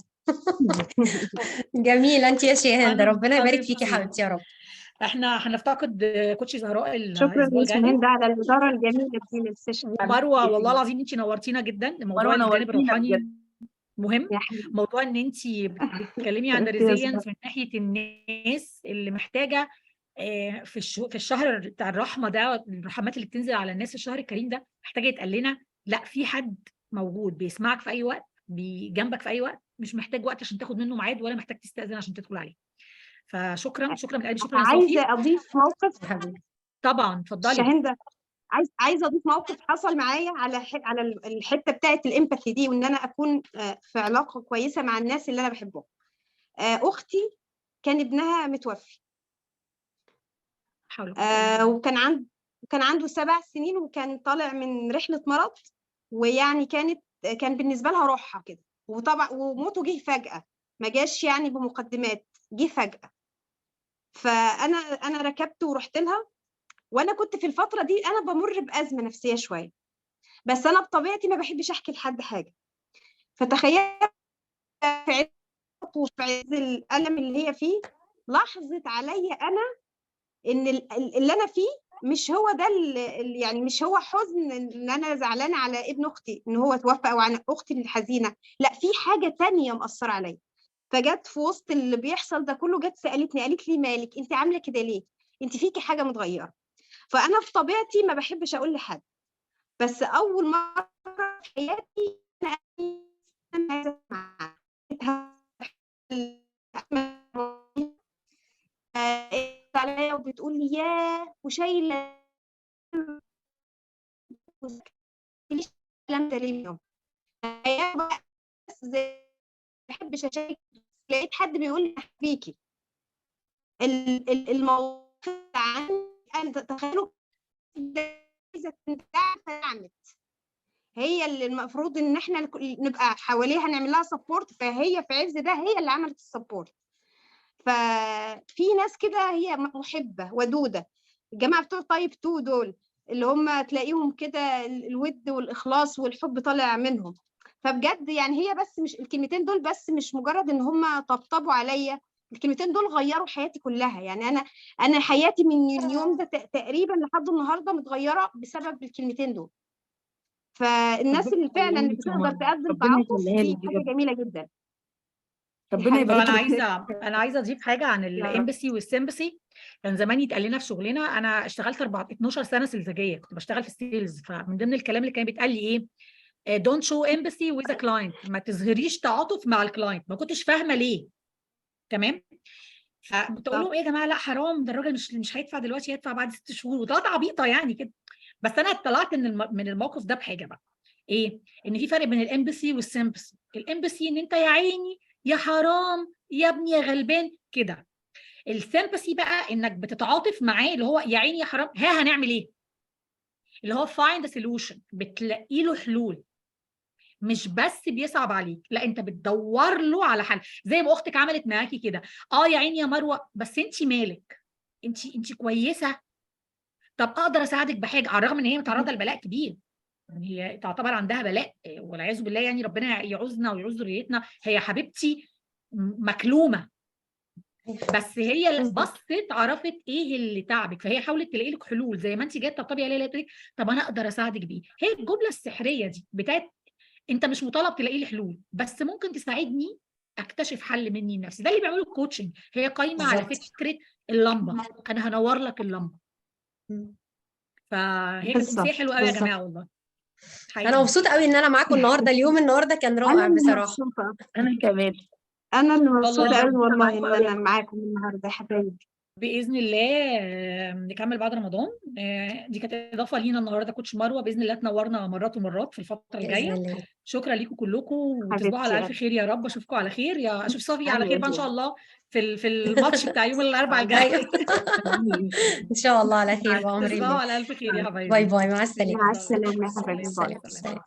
جميلة انت يا شيهان، ربنا يبارك فيكي يا حبيبتي يا رب. احنا هنفتقد كوتشي زهراء شكرا الاسبوع يا الجاي، شيهان على الإدارة الجميلة دي للسيشن. ومروه والله العظيم انت نورتينا جدا. موضوع الجانب الروحاني مهم، موضوع ان انت بتتكلمي عن الريزيلينس من ناحيه الناس اللي محتاجه في الشهر بتاع الرحمه ده، الرحمات اللي بتنزل على الناس في الشهر الكريم ده، محتاجه يتقال لنا لا، في حد موجود بيسمعك في اي وقت، جنبك في اي وقت، مش محتاج وقت عشان تاخد منه ميعاد، ولا محتاج تستأذن عشان تدخل عليه. فشكرا من قلبي، شكرا يا صافي. عايزه اضيف موقف. طبعا اتفضلي. شاهين، عايزه اضيف موقف حصل معايا على الحته بتاعه الامباثي دي، وان انا اكون في علاقه كويسه مع الناس اللي انا بحبهم. اختي كان ابنها متوفي، وكان عنده 7 سنين، وكان طالع من رحله مرض، ويعني كان بالنسبه لها روحها كده. وطبعا وموته جه فجاه، ما جاش يعني بمقدمات، جه فجاه. فانا ركبت ورحت لها، وانا كنت في الفتره دي انا بمر بازمه نفسيه شويه، بس انا بطبيعتي ما بحبش احكي لحد حاجه. فتخيلت في عز الالم اللي هي فيه، لاحظت عليا انا ان اللي انا فيه مش هو ده، يعني مش هو حزن ان انا زعلانه على ابن اختي ان هو توفى، او عن اختي الحزينه، لا، في حاجه تانية مأثره عليا. فجت في وسط اللي بيحصل ده كله، جت سالتني، قالت لي مالك انت عامله كده ليه؟ انت فيكي حاجه متغيره. فانا في طبيعتي ما بحبش اقول لحد، بس اول مره في حياتي انا عليا وبتقول لي ياه وشايله الكلام ده ليه اليوم. بس ما بحبش اشارك، لقيت حد بيقول لي احبيكي الموضوع عن تخيلوا اذا كنت عملت هي اللي المفروض ان احنا نبقى حواليها نعمل لها سبورت، فهي في عز ده هي اللي عملت السبورت. ففي ناس كده هي محبه ودوده، الجماعه بتوع طيب 2 دول اللي هم تلاقيهم كده الود والاخلاص والحب طالع منهم. فبجد يعني هي بس مش الكلمتين دول، بس مش مجرد ان هم طبطبوا عليا، الكلمتين دول غيروا حياتي كلها. يعني انا حياتي من اليوم ده تقريبا لحد النهارده متغيره بسبب الكلمتين دول. فالناس اللي فعلا اللي بتقدر تقدم تعاطف دي حاجه جميله جدا. ربنا يبارك لك. انا عايزه اضيف حاجه عن الامباثي والسيمباثي. كان زمان يتقال لنا في شغلنا، انا اشتغلت 12 سنه سلزجيه، كنت بشتغل في السيلز، فمن ضمن الكلام اللي كان بيتقال لي ايه؟ don't show empathy with a client، ما تظهريش تعاطف مع الكلاينت. ما كنتش فاهمه ليه، تمام؟ فكنت اقول لهم ايه يا جماعه، لا حرام، ده الراجل مش هيدفع دلوقتي، هيدفع بعد 6 شهور، وطلعت عبيطه يعني كده. بس انا اطلعت من الموقف ده بحاجه بقى، ايه؟ ان في فرق بين الامباثي والسيمباثي. الامباثي ان انت يا عيني يا حرام يا ابني يا غلبان كده. السيمباثي بقى انك بتتعاطف معاه، اللي هو يا عيني يا حرام، هنعمل ايه؟ اللي هو find a solution، بتلاقي له حلول، مش بس بيصعب عليك، لا انت بتدور له على حل، زي ما اختك عملت معاكي كده. يا عيني يا مروه، بس انت مالك، انت كويسه، طب اقدر اساعدك بحاجه، على الرغم ان هي متعرضه لبلاء كبير، يعني هي تعتبر عندها بلاء والعياذ بالله، يعني ربنا يعوزنا ويعوز ذريتنا، هي حبيبتي مكلومه، بس هي بصت عرفت ايه اللي تعبك، فهي حاولت تلاقي لك حلول، زي ما انت جايه تطبطبي عليها قالت لك طب انا اقدر اساعدك بيه. هي الجمله السحريه دي بتاعت انت مش مطالب تلاقي لي حلول، بس ممكن تساعدني اكتشف حل مني لنفسي. ده اللي بيعمله الكوتشنج، هي قايمه على بالظبط. فكره اللمبه، انا هنور لك اللمبه. فهي كانت امسيه حلوه قوي يا جماعه والله. انا مبسوطه قوي ان انا معاكم النهارده، اليوم النهارده كان رائع بصراحه. انا كمان. انا اللي مبسوطه قوي والله معاكم ان انا معاكم النهارده يا حبايبي. باذن الله نكمل بعد رمضان. دي كانت اضافه لينا النهارده كوتش مروه، باذن الله تنورنا مرات ومرات في الفتره الجايه. باذن الله. شكرا لكم كلكم، وتصبحوا على الف خير يا رب، اشوفكم على خير، يا اشوف صافي على خير بقى ان شاء الله في الماتش بتاع يوم الاربعاء الجاي. ان شاء الله على خير بامر تصبحوا الله. على الف خير يا حبايبي. باي باي، مع السلامه. مع السلامه يا حبايبي. سلام.